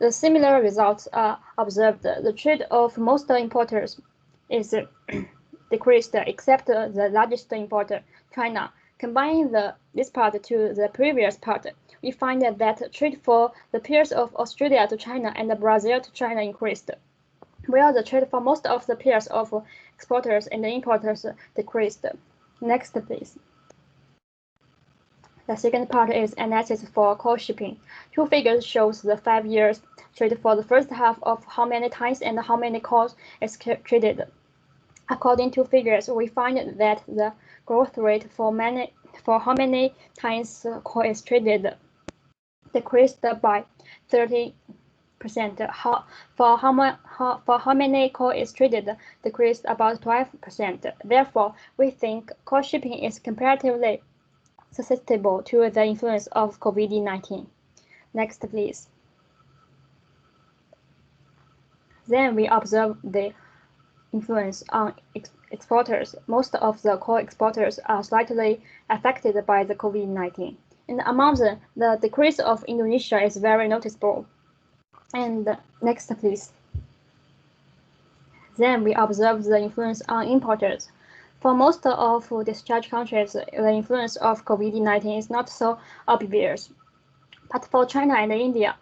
The similar results are observed. The trade of most importers is decreased except the largest importer, China. Combining this part to the previous part, we find that trade for the peers of Australia to China and Brazil to China increased. while the trade for most of the pairs of exporters and importers decreased. Next, please. The second part is analysis for core shipping. Two figures shows the 5 years trade for the first half of how many times and how many calls is traded. According to figures, we find that the growth rate for how many times call is traded decreased by 30%. For how many call is traded decreased about 12%. Therefore, we think call shipping is comparatively susceptible to the influence of COVID-19. Next, please. Then we observe the influence on exporters. Most of the core exporters are slightly affected by the COVID-19. And among them, the decrease of Indonesia is very noticeable. And next, please. Then we observe the influence on importers. For most of discharge countries, the influence of COVID-19 is not so obvious. But for China and India,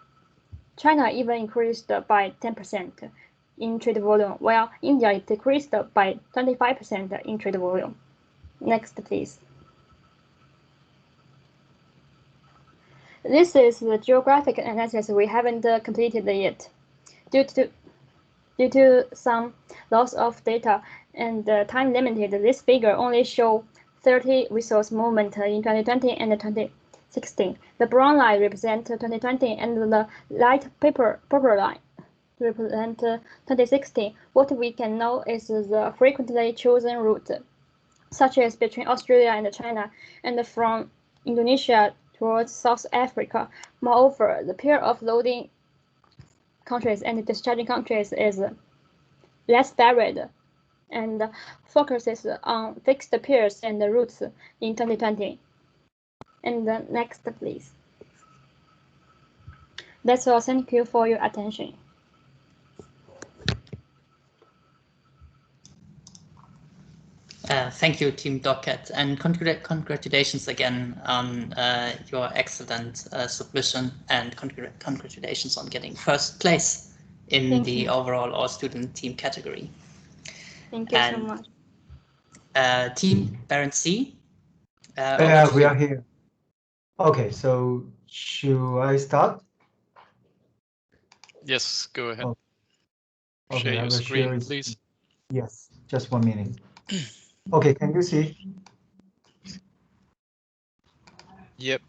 China even increased by 10% in trade volume, while India decreased by 25% in trade volume. Next, please. This is the geographic analysis we haven't completed yet. Due to some loss of data and time limited, this figure only shows 30 resource movement in 2020 and 2016. The brown line represents 2020 and the light purple line represent 2016. What we can know is the frequently chosen route, such as between Australia and China, and from Indonesia towards South Africa. Moreover, the pair of loading countries and discharging countries is less varied and focuses on fixed pairs and routes in 2020. And next, please. That's all. Thank you for your attention. Thank you, Team Docket, and congratulations again on your excellent submission, and congratulations on getting first place in the overall all-student team category. Thank you so much. Team Parent C. We are here. Okay, so should I start? Yes, go ahead. Oh. Okay, Share I your will screen, share it. please. Yes, just 1 minute. Okay, can you see? Yep.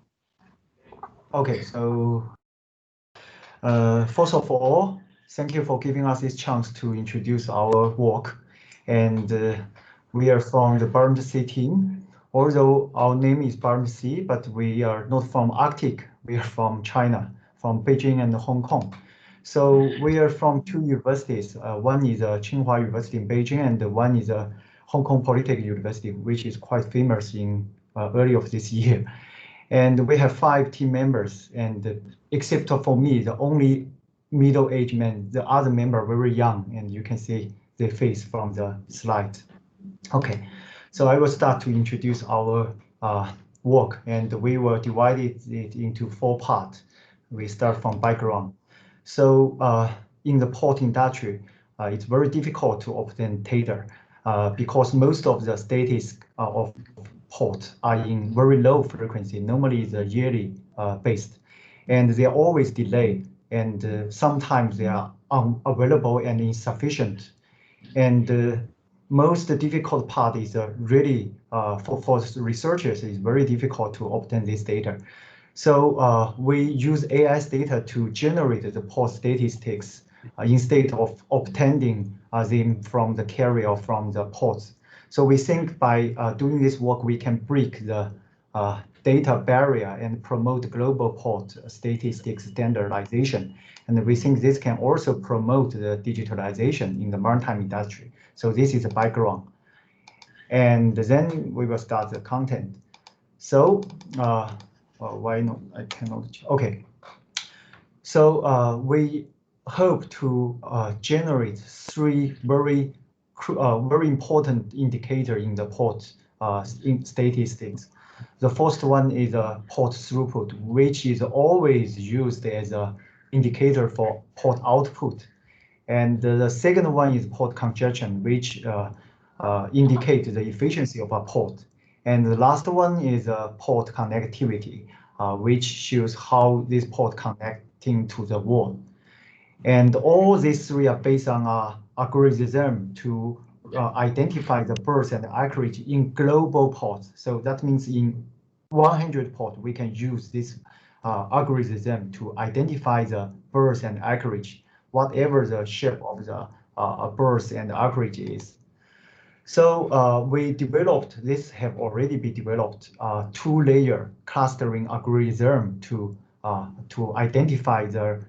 Okay, so first of all, thank you for giving us this chance to introduce our work. And we are from the BARMC team. Although our name is BARMC, but we are not from Arctic. We are from China, from Beijing and Hong Kong. So we are from two universities. One is Tsinghua University in Beijing, and one is Hong Kong Polytechnic University, which is quite famous in early of this year. And we have 5 team members, and except for me, the only middle-aged man, the other member are very young, and you can see their face from the slide. Okay, so I will start to introduce our work, and we will divide it into 4 parts. We start from background. So in the port industry, it's very difficult to obtain data because most of the status of port are in very low frequency. Normally the yearly based, and they are always delayed, and sometimes they are unavailable and insufficient. And most difficult part is really for researchers, it's very difficult to obtain this data. So we use AIS data to generate the port statistics instead of obtaining them from the carrier, from the ports. So we think by doing this work, we can break the data barrier and promote global port statistics standardization. And we think this can also promote the digitalization in the maritime industry. So this is the background. And then we will start the content. So why not? I cannot. Okay. So we hope to generate 3 very important indicators in the port in statistics. The first one is port throughput, which is always used as an indicator for port output. And the second one is port congestion, which indicates the efficiency of a port. And the last one is port connectivity, which shows how this port connecting to the wall. And all these three are based on an algorithm to identify the burst and accuracy in global ports. So that means in 100 ports, we can use this algorithm to identify the burst and accuracy, whatever the shape of the burst and accuracy is. So we developed, this have already been developed, two-layer clustering algorithm to identify the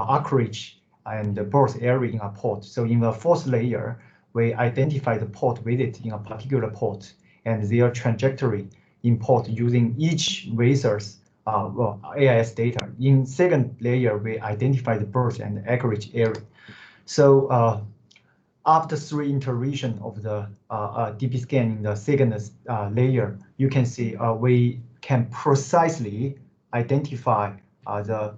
accuracy and the burst area in a port. So in the fourth layer, we identify the port visit in a particular port and their trajectory in port using each racer's AIS data. In second layer, we identify the burst and accuracy area. So after three iteration of the DP scan in the second layer, you can see we can precisely identify the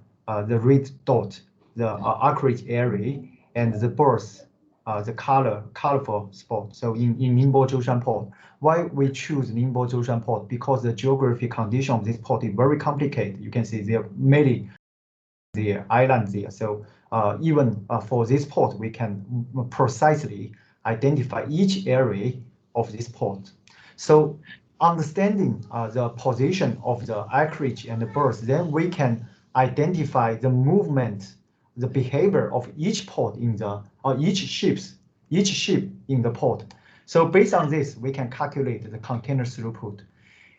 red dot, the accurate area, and the burst, the colorful spot. So in Ningbo Zhoushan port, why we choose Ningbo Zhoushan port? Because the geographic condition of this port is very complicated. You can see there are many islands there. So even for this port, we can precisely identify each area of this port. So understanding the position of the accuracy and the burst, then we can identify the movement, the behavior of each port in the each ship in the port. So based on this, we can calculate the container throughput.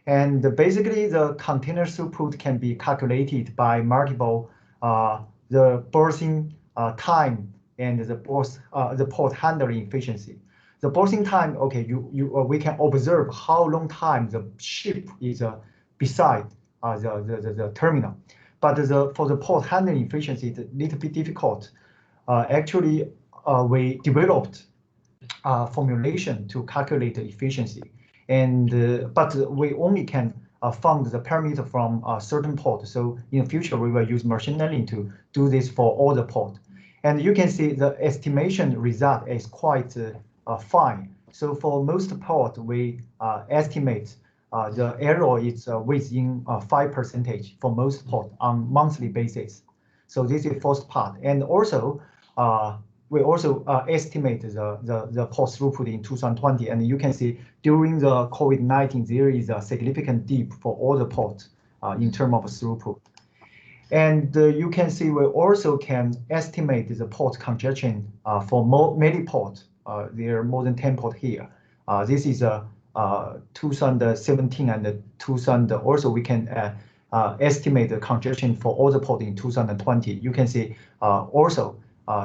And basically, the container throughput can be calculated by multiple the berthing time and the port handling efficiency. The berthing time, okay, we can observe how long time the ship is beside the terminal. But for the port handling efficiency, it's a little bit difficult. Actually, we developed formulation to calculate the efficiency. And but we only can found the parameter from a certain port. So in the future, we will use machine learning to do this for all the port. And you can see the estimation result is quite fine. So for most port, we estimate the error is within 5% for most port on monthly basis. So this is first part. And also, we also estimate the port throughput in 2020. And you can see during the COVID-19, there is a significant dip for all the ports in terms of throughput. And you can see we also can estimate the port congestion for many ports. There are more than 10 ports here. This is 2017 and 2000. Also, we can estimate the congestion for all the ports in 2020. You can see also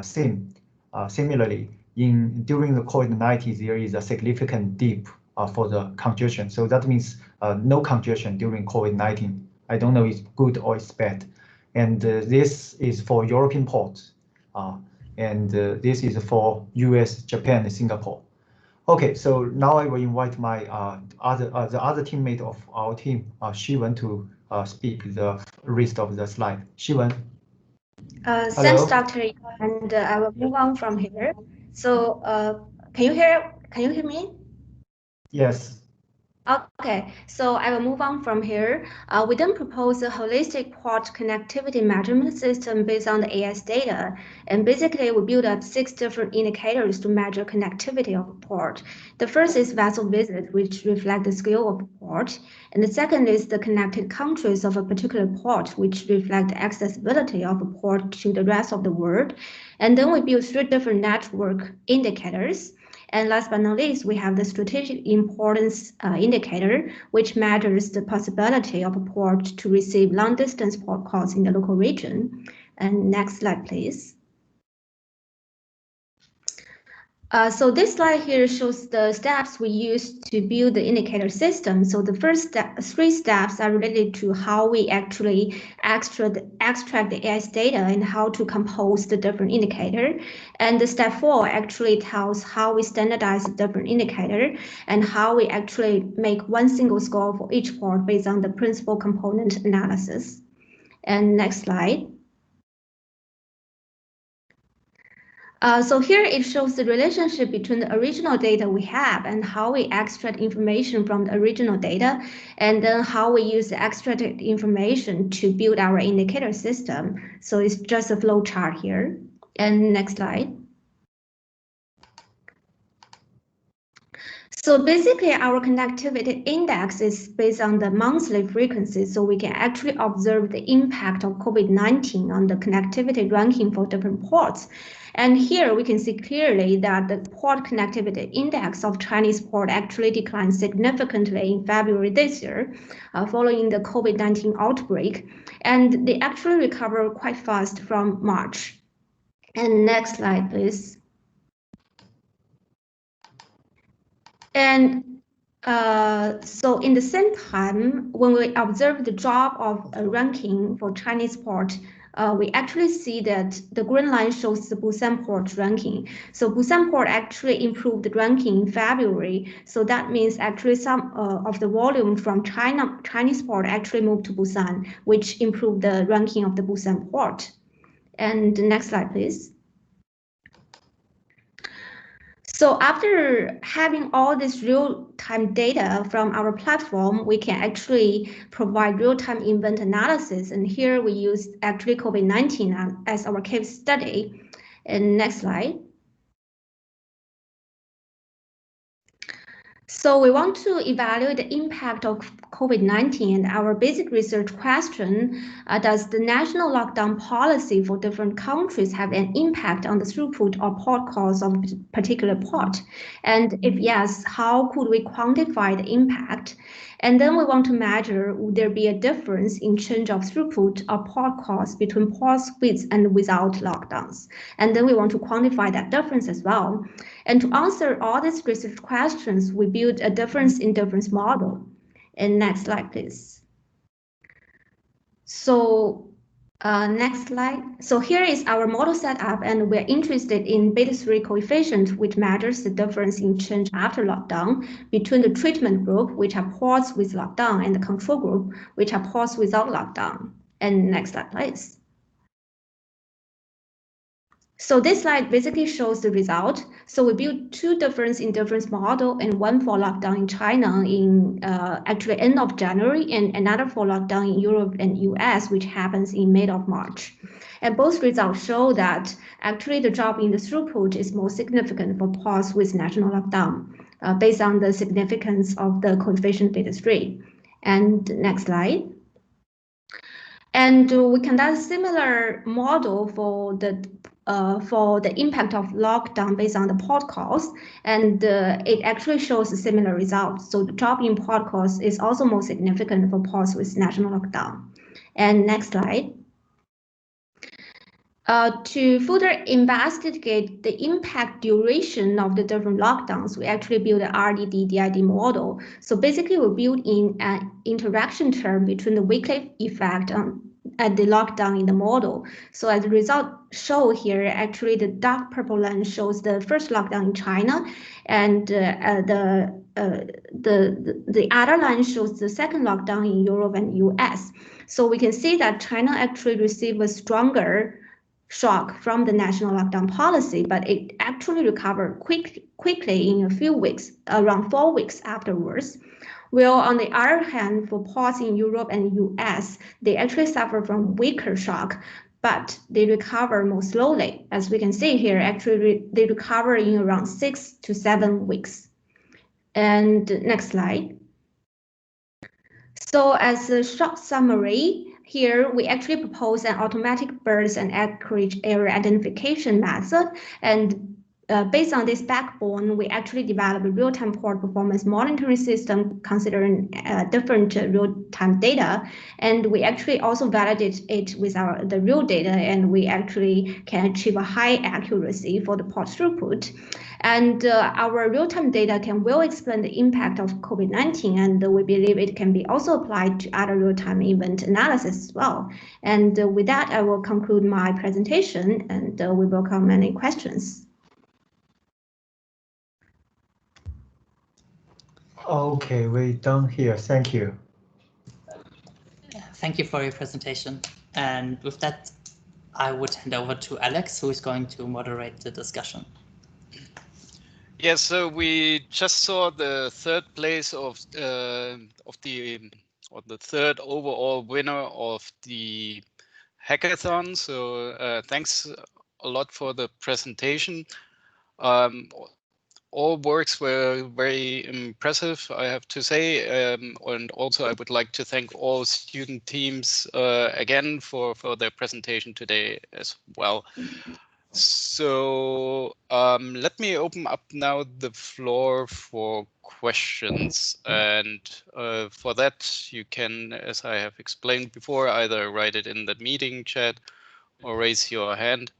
similarly, during the COVID-19, there is a significant dip for the congestion. So that means no congestion during COVID-19. I don't know if it's good or it's bad. And this is for European ports. And this is for US, Japan, and Singapore. Okay, so now I will invite my the other teammate of our team, Shiwen, to speak the rest of the slide. Shiwen. Thanks, Dr. And I will move on from here. So can you hear me? Yes. Okay, so I will move on from here. We then propose a holistic port connectivity measurement system based on the AIS data. And basically, we build up 6 different indicators to measure connectivity of a port. The first is vessel visit, which reflect the scale of a port. And the second is the connected countries of a particular port, which reflect the accessibility of a port to the rest of the world. And then we build 3 different network indicators. And last but not least, we have the strategic importance indicator, which measures the possibility of a port to receive long-distance port calls in the local region. And next slide, please. So this slide here shows the steps we use to build the indicator system. So the first 3 steps are related to how we actually extract the AIS data and how to compose the different indicator. And the step 4 actually tells how we standardize the different indicator and how we actually make one single score for each port based on the principal component analysis. And next slide. So here it shows the relationship between the original data we have and how we extract information from the original data, and then how we use the extracted information to build our indicator system. So it's just a flow chart here. And next slide. So basically, our connectivity index is based on the monthly frequency, so we can actually observe the impact of COVID-19 on the connectivity ranking for different ports. And here we can see clearly that the port connectivity index of Chinese port actually declined significantly in February this year, following the COVID-19 outbreak, and they actually recover quite fast from March. And next slide, please. And so in the same time, when we observe the drop of ranking for Chinese port, we actually see that the green line shows the Busan port ranking. So Busan port actually improved the ranking in February. So that means actually some of the volume from Chinese port actually moved to Busan, which improved the ranking of the Busan port. And the next slide, please. So after having all this real-time data from our platform, we can actually provide real-time event analysis. And here we use actually COVID-19 as our case study. And next slide. So we want to evaluate the impact of COVID-19, and our basic research question, does the national lockdown policy for different countries have an impact on the throughput or port calls of a particular port? And if yes, how could we quantify the impact? And then we want to measure, would there be a difference in change of throughput or port calls between ports with and without lockdowns? And then we want to quantify that difference as well. And to answer all these research questions, we built a difference in difference model. And next slide, please. So next slide. So here is our model setup, and we're interested in beta-3 coefficient, which measures the difference in change after lockdown between the treatment group, which are ports with lockdown, and the control group, which are ports without lockdown. And next slide, please. So this slide basically shows the result. So we built two difference in difference model, and one for lockdown in China in actually end of January, and another for lockdown in Europe and US, which happens in mid of March. And both results show that actually the drop in the throughput is more significant for ports with national lockdown, based on the significance of the coefficient beta-3. And next slide. And we conduct a similar model for the impact of lockdown based on the port calls, and it actually shows a similar results. So the drop in port calls is also more significant for ports with national lockdown. And next slide. To further investigate the impact duration of the different lockdowns, we actually built an RDD-DID model. So basically, we built in an interaction term between the weekly effect at the lockdown in the model. So as a result show here, actually the dark purple line shows the first lockdown in China, and the other line shows the second lockdown in Europe and US. So we can see that China actually received a stronger shock from the national lockdown policy, but it actually recovered quickly in a few weeks, around 4 weeks afterwards. While on the other hand, for ports in Europe and US, they actually suffer from weaker shock, but they recover more slowly. As we can see here, actually they recover in around 6 to 7 weeks. And next slide. So as a short summary, here, we actually propose an automatic birth and acreage area identification method. And based on this backbone, we actually developed a real-time port performance monitoring system considering different real-time data. And we actually also validate it with the real data, and we actually can achieve a high accuracy for the port throughput. And our real-time data can well explain the impact of COVID-19, and we believe it can be also applied to other real-time event analysis as well. And with that, I will conclude my presentation, and we welcome any questions. Okay, we're done here. Thank you. Thank you for your presentation. And with that, I would hand over to Alex, who is going to moderate the discussion. Yes, so we just saw the third place of the third overall winner of the hackathon. So thanks a lot for the presentation. All works were very impressive, I have to say, and also I would like to thank all student teams again for their presentation today as well. So let me open up now the floor for questions, and for that you can, as I have explained before, either write it in the meeting chat or raise your hand,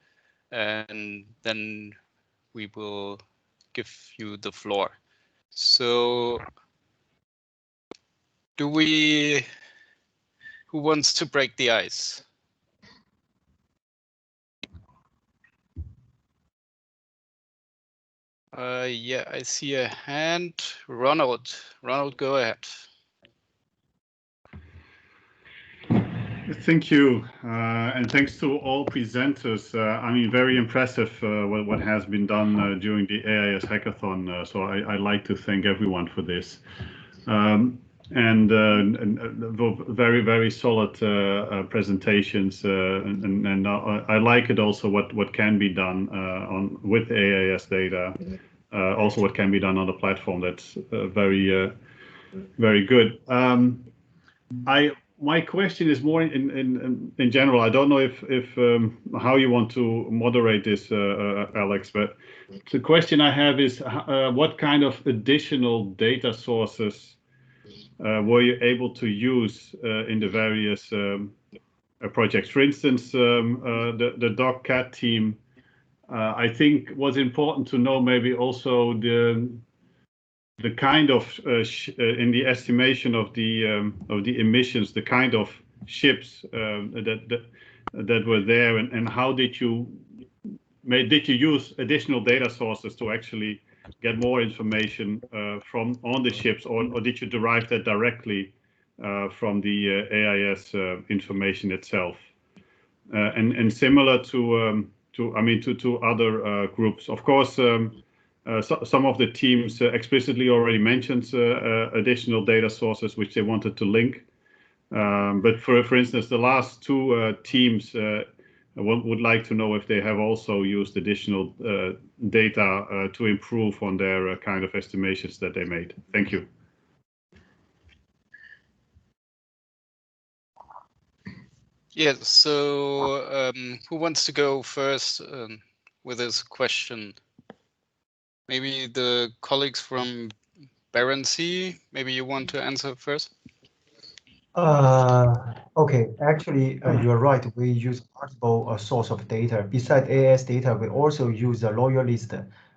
and then we will give you the floor. So who wants to break the ice? Yeah, I see a hand. Ronald, go ahead. Thank you, and thanks to all presenters. I mean, very impressive what has been done during the AIS Hackathon. So I'd like to thank everyone for this. And very, very solid presentations, and I like it also what can be done with AIS data. Also, what can be done on the platform. That's very good. My question is more in general. I don't know if how you want to moderate this, Alex, but the question I have is what kind of additional data sources were you able to use in the various projects? For instance, the dog cat team, I think was important to know maybe also the kind of in the estimation of the emissions, the kind of ships that were there, and how did you use additional data sources to actually get more information from on the ships, or did you derive that directly from the AIS information itself? And similar to other groups, of course. Some of the teams explicitly already mentioned additional data sources which they wanted to link. But for instance, the last two teams would like to know if they have also used additional data to improve on their kind of estimations that they made. Thank you. Yes, so who wants to go first with this question? Maybe the colleagues from Baron C, maybe you want to answer first? Okay, actually, you're right. We use multiple source of data. Besides AIS data, we also use the loyalist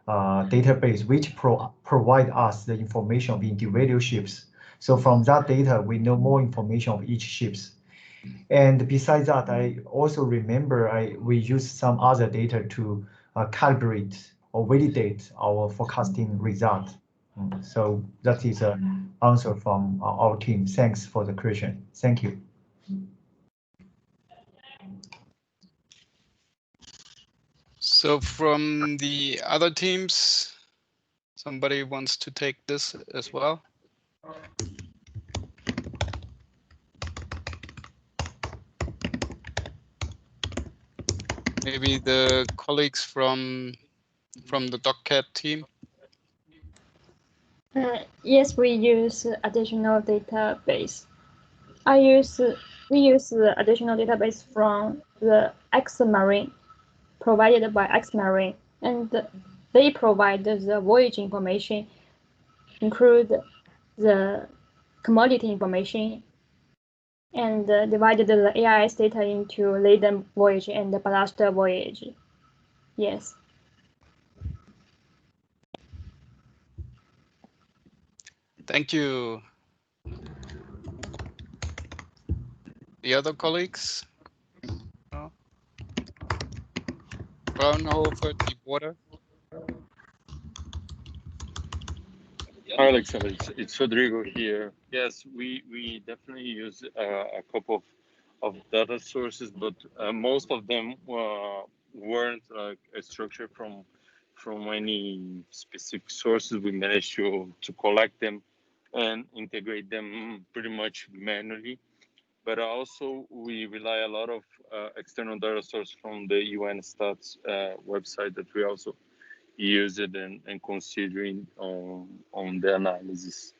database, which provide us the information of individual ships. So from that data, we know more information of each ships. And besides that, I also remember we use some other data to calibrate or validate our forecasting result. So that is an answer from our team. Thanks for the question. Thank you. So from the other teams, somebody wants to take this as well? Maybe the colleagues from the DocCat team? Yes, we use additional database. We use the additional database from the X-Marine, provided by X-Marine, and they provide the voyage information, include the commodity information, and divided the AIS data into laden voyage and ballast voyage. Yes. Thank you. The other colleagues? No? Fraunhofer, Deepwater? Alex, it's Rodrigo here. Yes, we definitely use a couple of data sources, but most of them weren't like a structure from any specific sources. We managed to collect them and integrate them pretty much manually. But also we rely a lot of external data source from the UN Stats website that we also use it and considering on the analysis.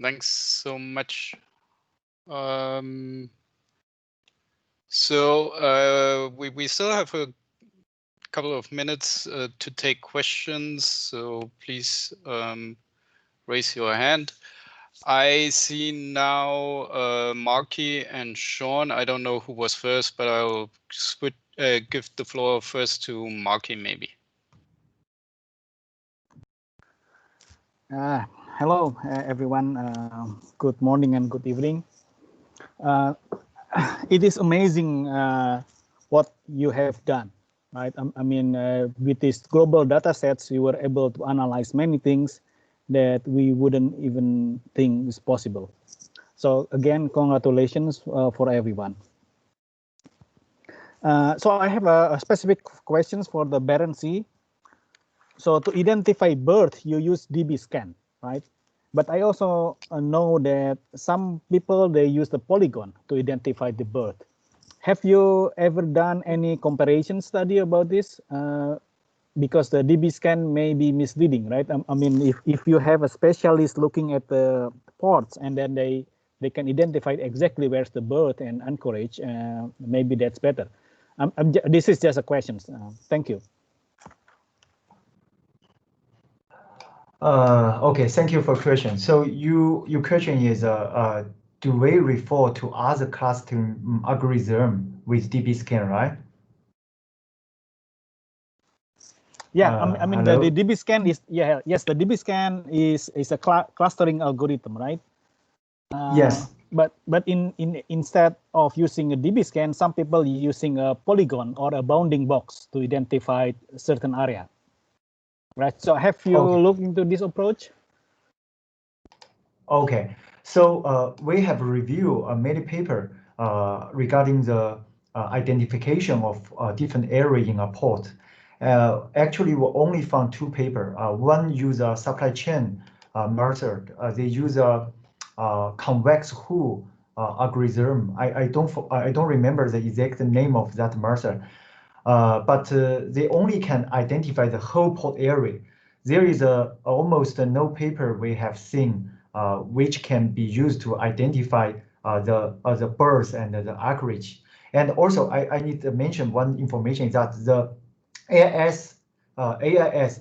Thanks so much. We still have a couple of minutes to take questions, so please raise your hand. I see now Marky and Sean. I don't know who was first, but I'll give the floor first to Marky, maybe. Hello, everyone. Good morning and good evening. It is amazing what you have done, right? I mean, with these global data sets, you were able to analyze many things that we wouldn't even think is possible. So again, congratulations for everyone. So I have a specific questions for the Barentsz. So to identify birth, you use DB-scan, right? But I also know that some people, they use the polygon to identify the birth. Have you ever done any comparison study about this? Because the DB-scan may be misleading, right? I mean, if you have a specialist looking at the ports and then they can identify exactly where's the birth and anchorage, maybe that's better. This is just a question. Thank you. Okay, thank you for question. So your question is, do we refer to other clustering algorithm with DB-scan, right? Yeah, I mean the DB-scan is yes, the DB-scan is a clustering algorithm, right? Yes. But instead of using a DB-scan, some people using a polygon or a bounding box to identify a certain area. Right. So have you looked into this approach? Okay. So we have reviewed many papers regarding the identification of different area in a port. Actually, we only found two papers. One use a supply chain method. They use a convex hull algorithm. I don't remember the exact name of that method. But they only can identify the whole port area. There is almost no paper we have seen which can be used to identify the birth and the anchorage. And also, I need to mention one information that the AIS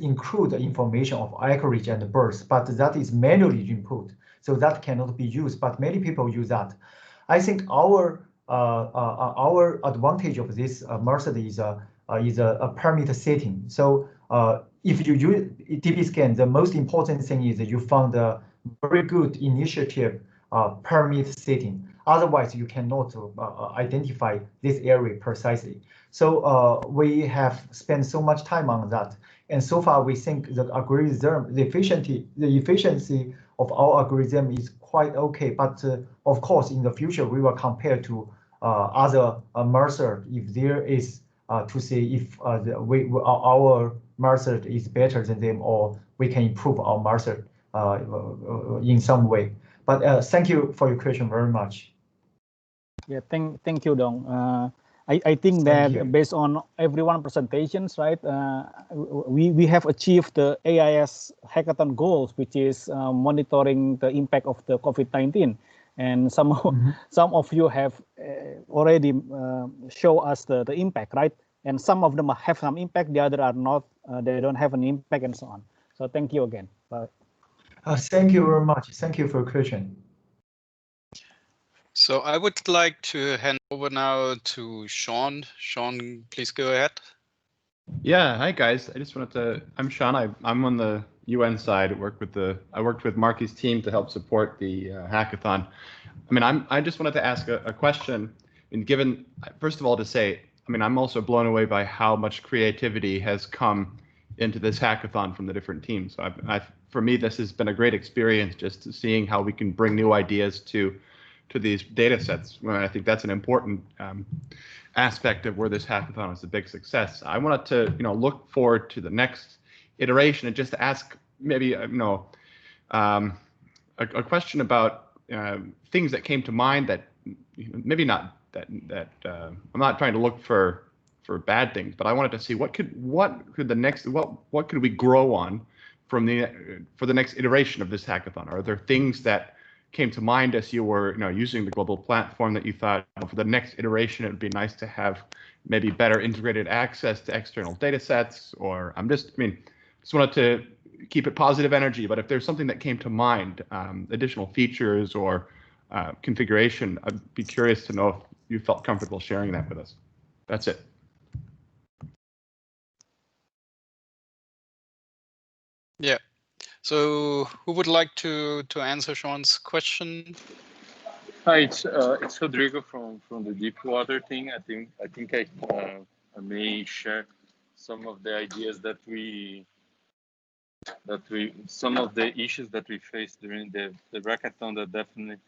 include the information of anchorage and birth, but that is manually input, so that cannot be used. But many people use that. I think our advantage of this method is a parameter setting. So if you use DB-scan, the most important thing is that you found a very good initiative parameter setting. Otherwise, you cannot identify this area precisely. So we have spent so much time on that, and so far we think the algorithm, the efficiency of our algorithm is quite okay. But of course, in the future, we will compare to other method if there is to see if our method is better than them, or we can improve our method in some way. But thank you for your question very much. Yeah, thank you, Dong. I think that based on everyone presentations, right, we have achieved the AIS hackathon goals, which is monitoring the impact of the COVID-19. And some of you have already show us the impact, right? And some of them have some impact, the other are not, they don't have an impact, and so on. So thank you again. Bye. Thank you very much. Thank you for your question. So I would like to hand over now to Sean. Sean, please go ahead. Yeah, hi guys. I just wanted to. I'm Sean. I'm on the UN side. I worked with Marky's team to help support the hackathon. I mean, I just wanted to ask a question. And given, first of all, to say, I mean, I'm also blown away by how much creativity has come into this hackathon from the different teams. So I for me, this has been a great experience, just seeing how we can bring new ideas to these data sets. Well, I think that's an important aspect of where this hackathon is a big success. I wanted to, look forward to the next iteration and just ask maybe, a question about things that came to mind that maybe not that I'm not trying to look for bad things, but I wanted to see what could we grow on for the next iteration of this hackathon. Are there things that came to mind as you were using the global platform that you thought for the next iteration it would be nice to have maybe better integrated access to external data sets? Or just wanted to keep it positive energy, but if there's something that came to mind, additional features or configuration, I'd be curious to know if you felt comfortable sharing that with us. That's it. Yeah. So who would like to answer Sean's question? Hi, it's Rodrigo from the Deepwater thing. I think I may share some of the ideas that some of the issues that we faced during the hackathon that definitely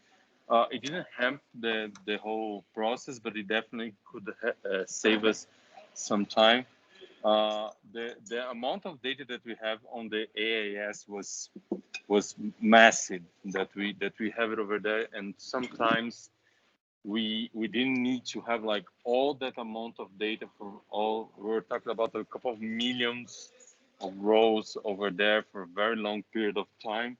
it didn't hamper the whole process, but it definitely could save us some time. The amount of data that we have on the AIS was massive that we have it over there, and sometimes we didn't need to have like all that amount of data for all. We're talking about a couple of millions of rows over there for a very long period of time,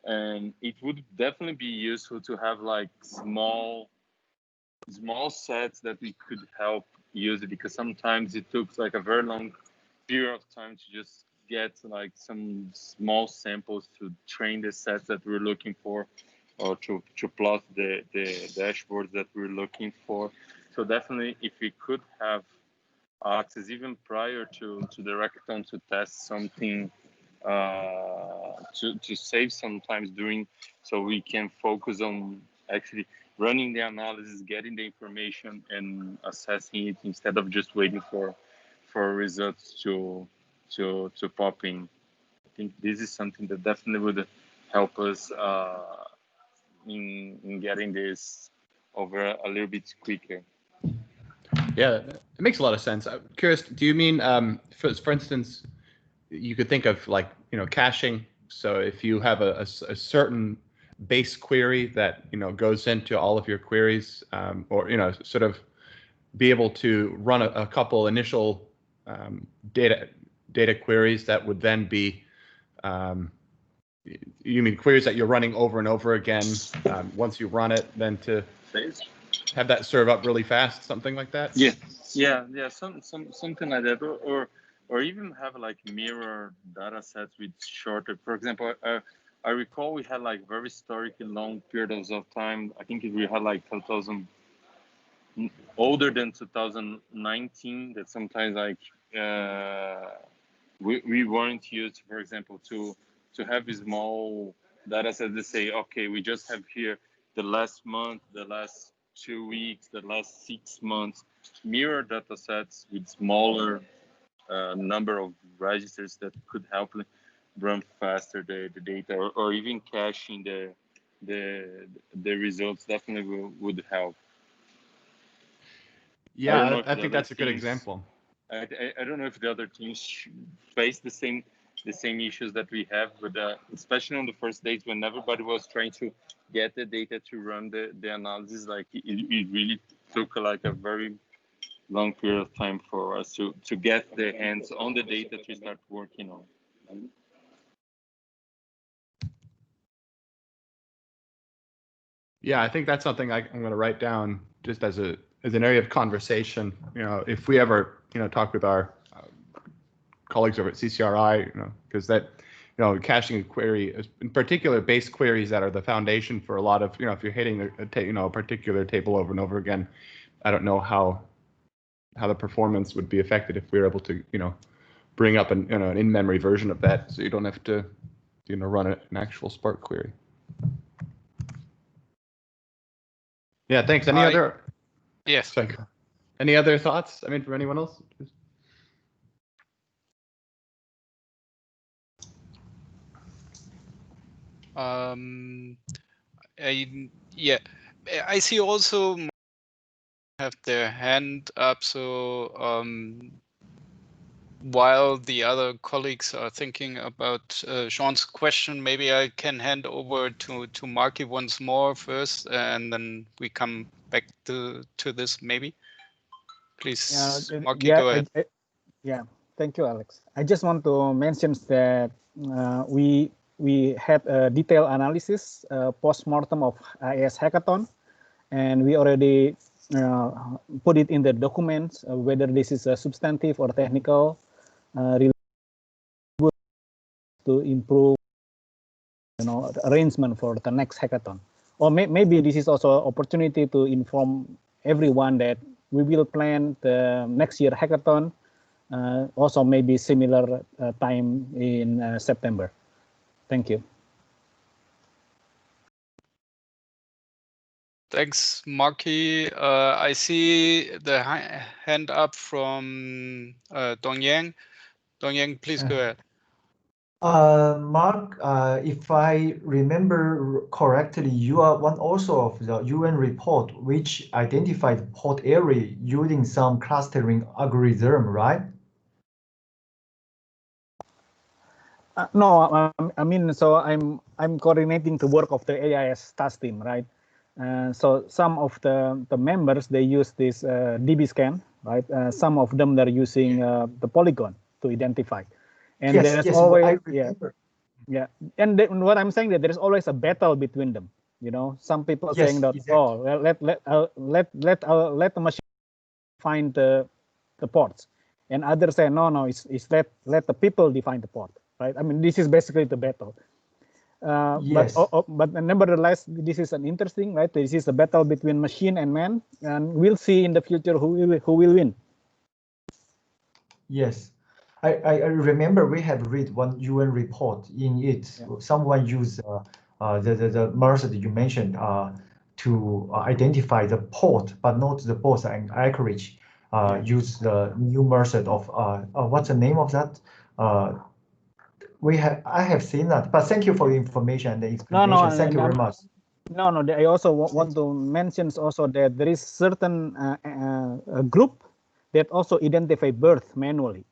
and it would definitely be useful to have like small sets that we could help use it, because sometimes it took like a very long period of time to just get like some small samples to train the sets that we're looking for, or to plot the dashboards that we're looking for. So definitely, if we could have access even prior to the hackathon to test something, to save some time during, so we can focus on actually running the analysis, getting the information, and assessing it instead of just waiting for results to pop in. I think this is something that definitely would help us in getting this over a little bit quicker. Yeah, it makes a lot of sense. I'm curious, do you mean, for instance, you could think of like, caching. So if you have a certain base query that, goes into all of your queries, or, sort of be able to run a couple initial data queries that would then be, you mean queries that you're running over and over again, once you run it, then to have that serve up really fast, something like that? Yeah, something like that, or even have like mirror data sets with shorter. For example, I recall we had like very historically long periods of time. I think we had like 2000, older than 2019, that sometimes like we weren't used, for example, to have a small data set to say, okay, we just have here the last month, the last 2 weeks, the last 6 months, mirror data sets with smaller number of registers that could help run faster the data, or even caching the results definitely would help. Yeah, I think that's a good example. I don't know if the other teams face the same issues that we have, but especially on the first days when everybody was trying to get the data to run the analysis, like it really took like a very long period of time for us to get the hands on the data to start working on. Yeah, I think that's something I'm going to write down just as an area of conversation. If we ever talk with our colleagues over at CCRI, because that caching a query, in particular base queries that are the foundation for a lot of, if you're hitting a particular table over and over again, I don't know how the performance would be affected if we were able to bring up an in-memory version of that, so you don't have to run an actual Spark query. Yeah, thanks. Any other? Yes. Sorry. Any other thoughts? From anyone else? Yeah, I see also have their hand up. So while the other colleagues are thinking about Sean's question, maybe I can hand over to Marky once more first, and then we come back to this maybe. Please, Marky, go ahead. Yeah, thank you, Alex. I just want to mention that we had a detailed analysis post-mortem of AIS Hackathon, and we already put it in the documents, whether this is a substantive or technical, to improve, arrangement for the next hackathon. Or maybe this is also an opportunity to inform everyone that we will plan the next year hackathon, also maybe similar time in September. Thank you. Thanks, Marky. I see the hand up from Dong Yang. Dong Yang, please go ahead. Mark, if I remember correctly, you are one also of the UN report which identified port area using some clustering algorithm, right? No, I mean, so I'm coordinating the work of the AIS task team, right? So some of the members, they use this DB scan, right? Some of them they're using the polygon to identify, and yes, there's yes, always I remember. Yeah, and what I'm saying that there is always a battle between them. Some people Yes, saying that exactly. let the machine find the ports, and others say no, it's let the people define the port, right? I mean, this is basically the battle. Yes. But nevertheless, this is an interesting, right? This is a battle between machine and man, and we'll see in the future who will win. Yes, I remember we have read one UN report. In it, someone used the merge that you mentioned to identify the port, but not the port and acreage. Use the new merge of what's the name of that? I have seen that, but thank you for the information and the explanation. Thank you very much. No, I also want to mention also that there is certain group that also identify birth manually,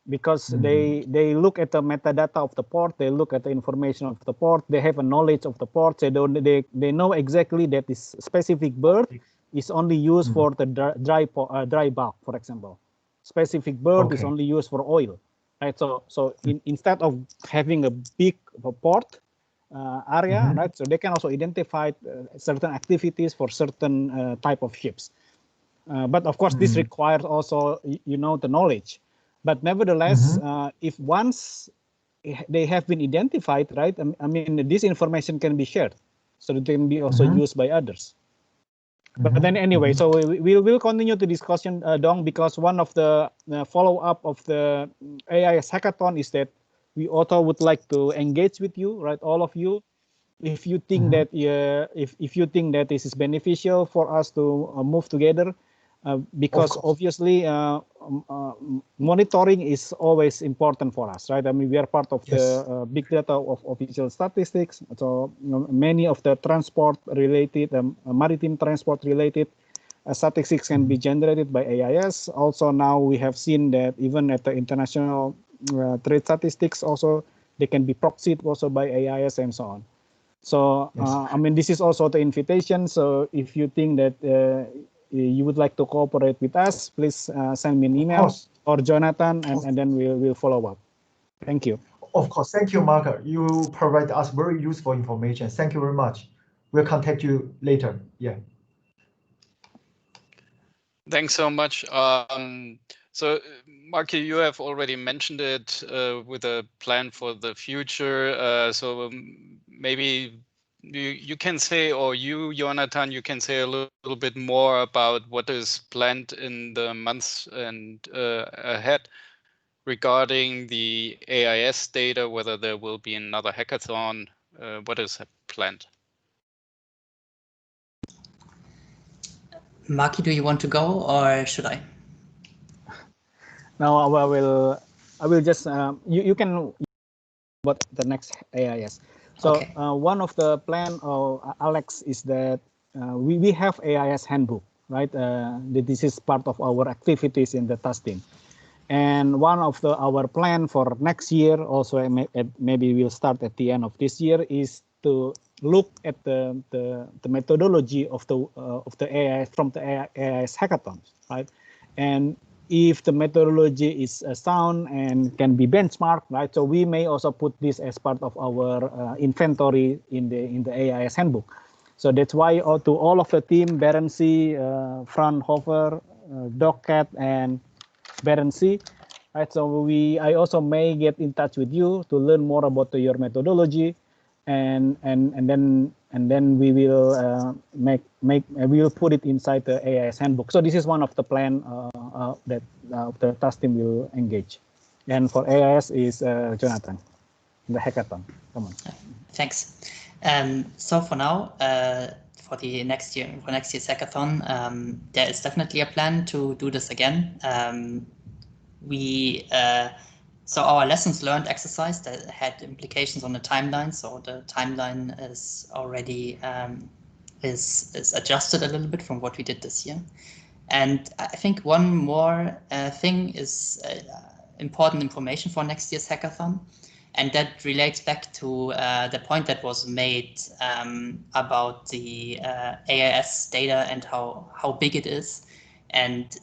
because they look at the metadata of the port, they look at the information of the port, they have a knowledge of the port, they know exactly that this specific birth is only used for the dry bulk, for example. Specific birth is only used for oil, right? So instead of having a big port area, right? So they can also identify certain activities for certain type of ships. But of course, this requires also, the knowledge. But nevertheless, if once they have been identified, right? I mean, this information can be shared, so it can be also used by others. But then anyway, so we will continue the discussion, Dong, because one of the follow-up of the AIS hackathon is that we also would like to engage with you, right? All of you, if you think that if you think that this is beneficial for us to move together, because obviously monitoring is always important for us, right? I mean, we are part of the big data of official statistics. So many of the transport related, maritime transport related statistics can be generated by AIS. Also now we have seen that even at the international trade statistics also, they can be proxied also by AIS and so on. So, I mean, this is also the invitation. So if you think that you would like to cooperate with us, please send me an email or Jonathan, and then we'll follow up. Thank you. Of course. Thank you, Mark. You provide us very useful information. Thank you very much. We'll contact you later. Yeah. Thanks so much. So, Marky, you have already mentioned it with a plan for the future. So maybe you can say, or you, Jonathan, you can say a little bit more about what is planned in the months and ahead regarding the AIS data, whether there will be another hackathon, what is planned? Marky, do you want to go or should I? Now I will just you can about the next AIS. So Okay. one of the plan of Alex is that we have AIS handbook, right? This is part of our activities in the task team. And one of our plan for next year, also maybe we'll start at the end of this year, is to look at the methodology of the AIS from the AIS hackathons, right? And if the methodology is sound and can be benchmarked, right? So we may also put this as part of our inventory in the AIS handbook. So that's why to all of the team, Berency, Fraunhofer, Doccat, and Berency, right? So I also may get in touch with you to learn more about your methodology, and then we will we will put it inside the AIS handbook. So this is one of the plan that the task team will engage. And for AIS is Jonathan, the hackathon. Come on. Thanks. So for now, for next year's hackathon, there is definitely a plan to do this again. So our lessons learned exercise that had implications on the timeline. So the timeline is already is adjusted a little bit from what we did this year. And I think one more thing is important information for next year's hackathon. And that relates back to the point that was made about the AIS data and how big it is. And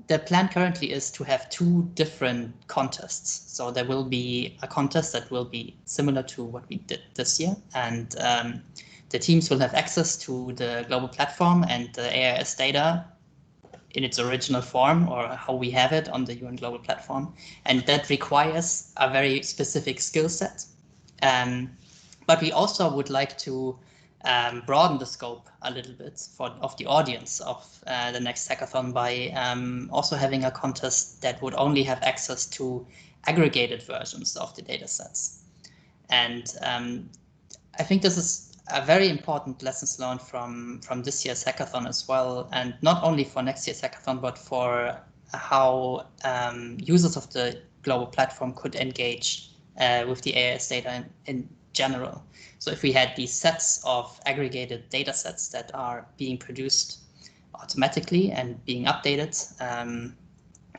the plan currently is to have 2 different contests. So there will be a contest that will be similar to what we did this year. And the teams will have access to the global platform and the AIS data in its original form, or how we have it on the UN Global Platform. And that requires a very specific skill set. But we also would like to broaden the scope a little bit of the audience of the next hackathon by also having a contest that would only have access to aggregated versions of the data sets. And I think this is a very important lessons learned from this year's hackathon as well, and not only for next year's hackathon, but for how users of the global platform could engage with the AIS data in general. So if we had these sets of aggregated data sets that are being produced automatically and being updated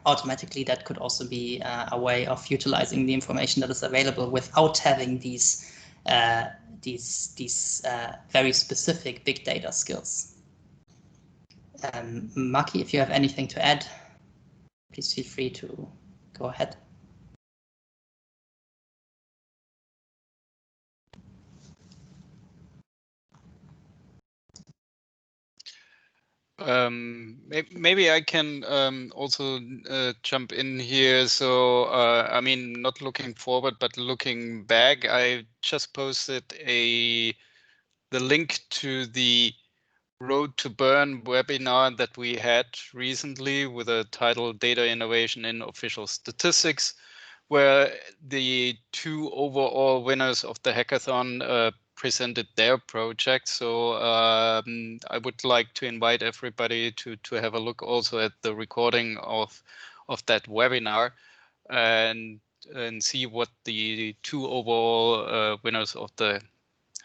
automatically, that could also be a way of utilizing the information that is available without having these very specific big data skills. Maki, if you have anything to add, please feel free to go ahead. Maybe I can also jump in here. So, I mean, not looking forward, but looking back, I just posted the link to the Road to Burn webinar that we had recently with a title Data Innovation in Official Statistics, where the 2 overall winners of the hackathon presented their project. So I would like to invite everybody to have a look also at the recording of that webinar and see what the 2 overall winners of the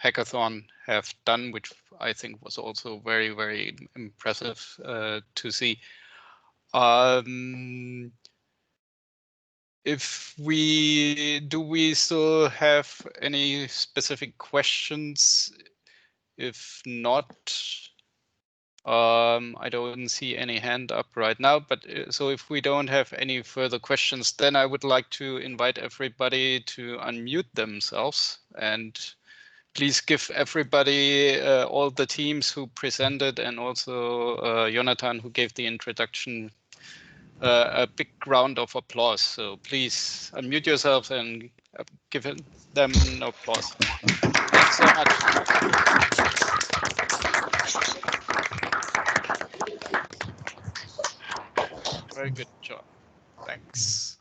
hackathon have done, which I think was also very, very impressive to see. Do we still have any specific questions? If not, I don't see any hand up right now, but so if we don't have any further questions, then I would like to invite everybody to unmute themselves, and please give everybody, all the teams who presented, and also Jonathan, who gave the introduction, a big round of applause. So please unmute yourself and give them an applause. Thanks so much. Very good job. Thanks.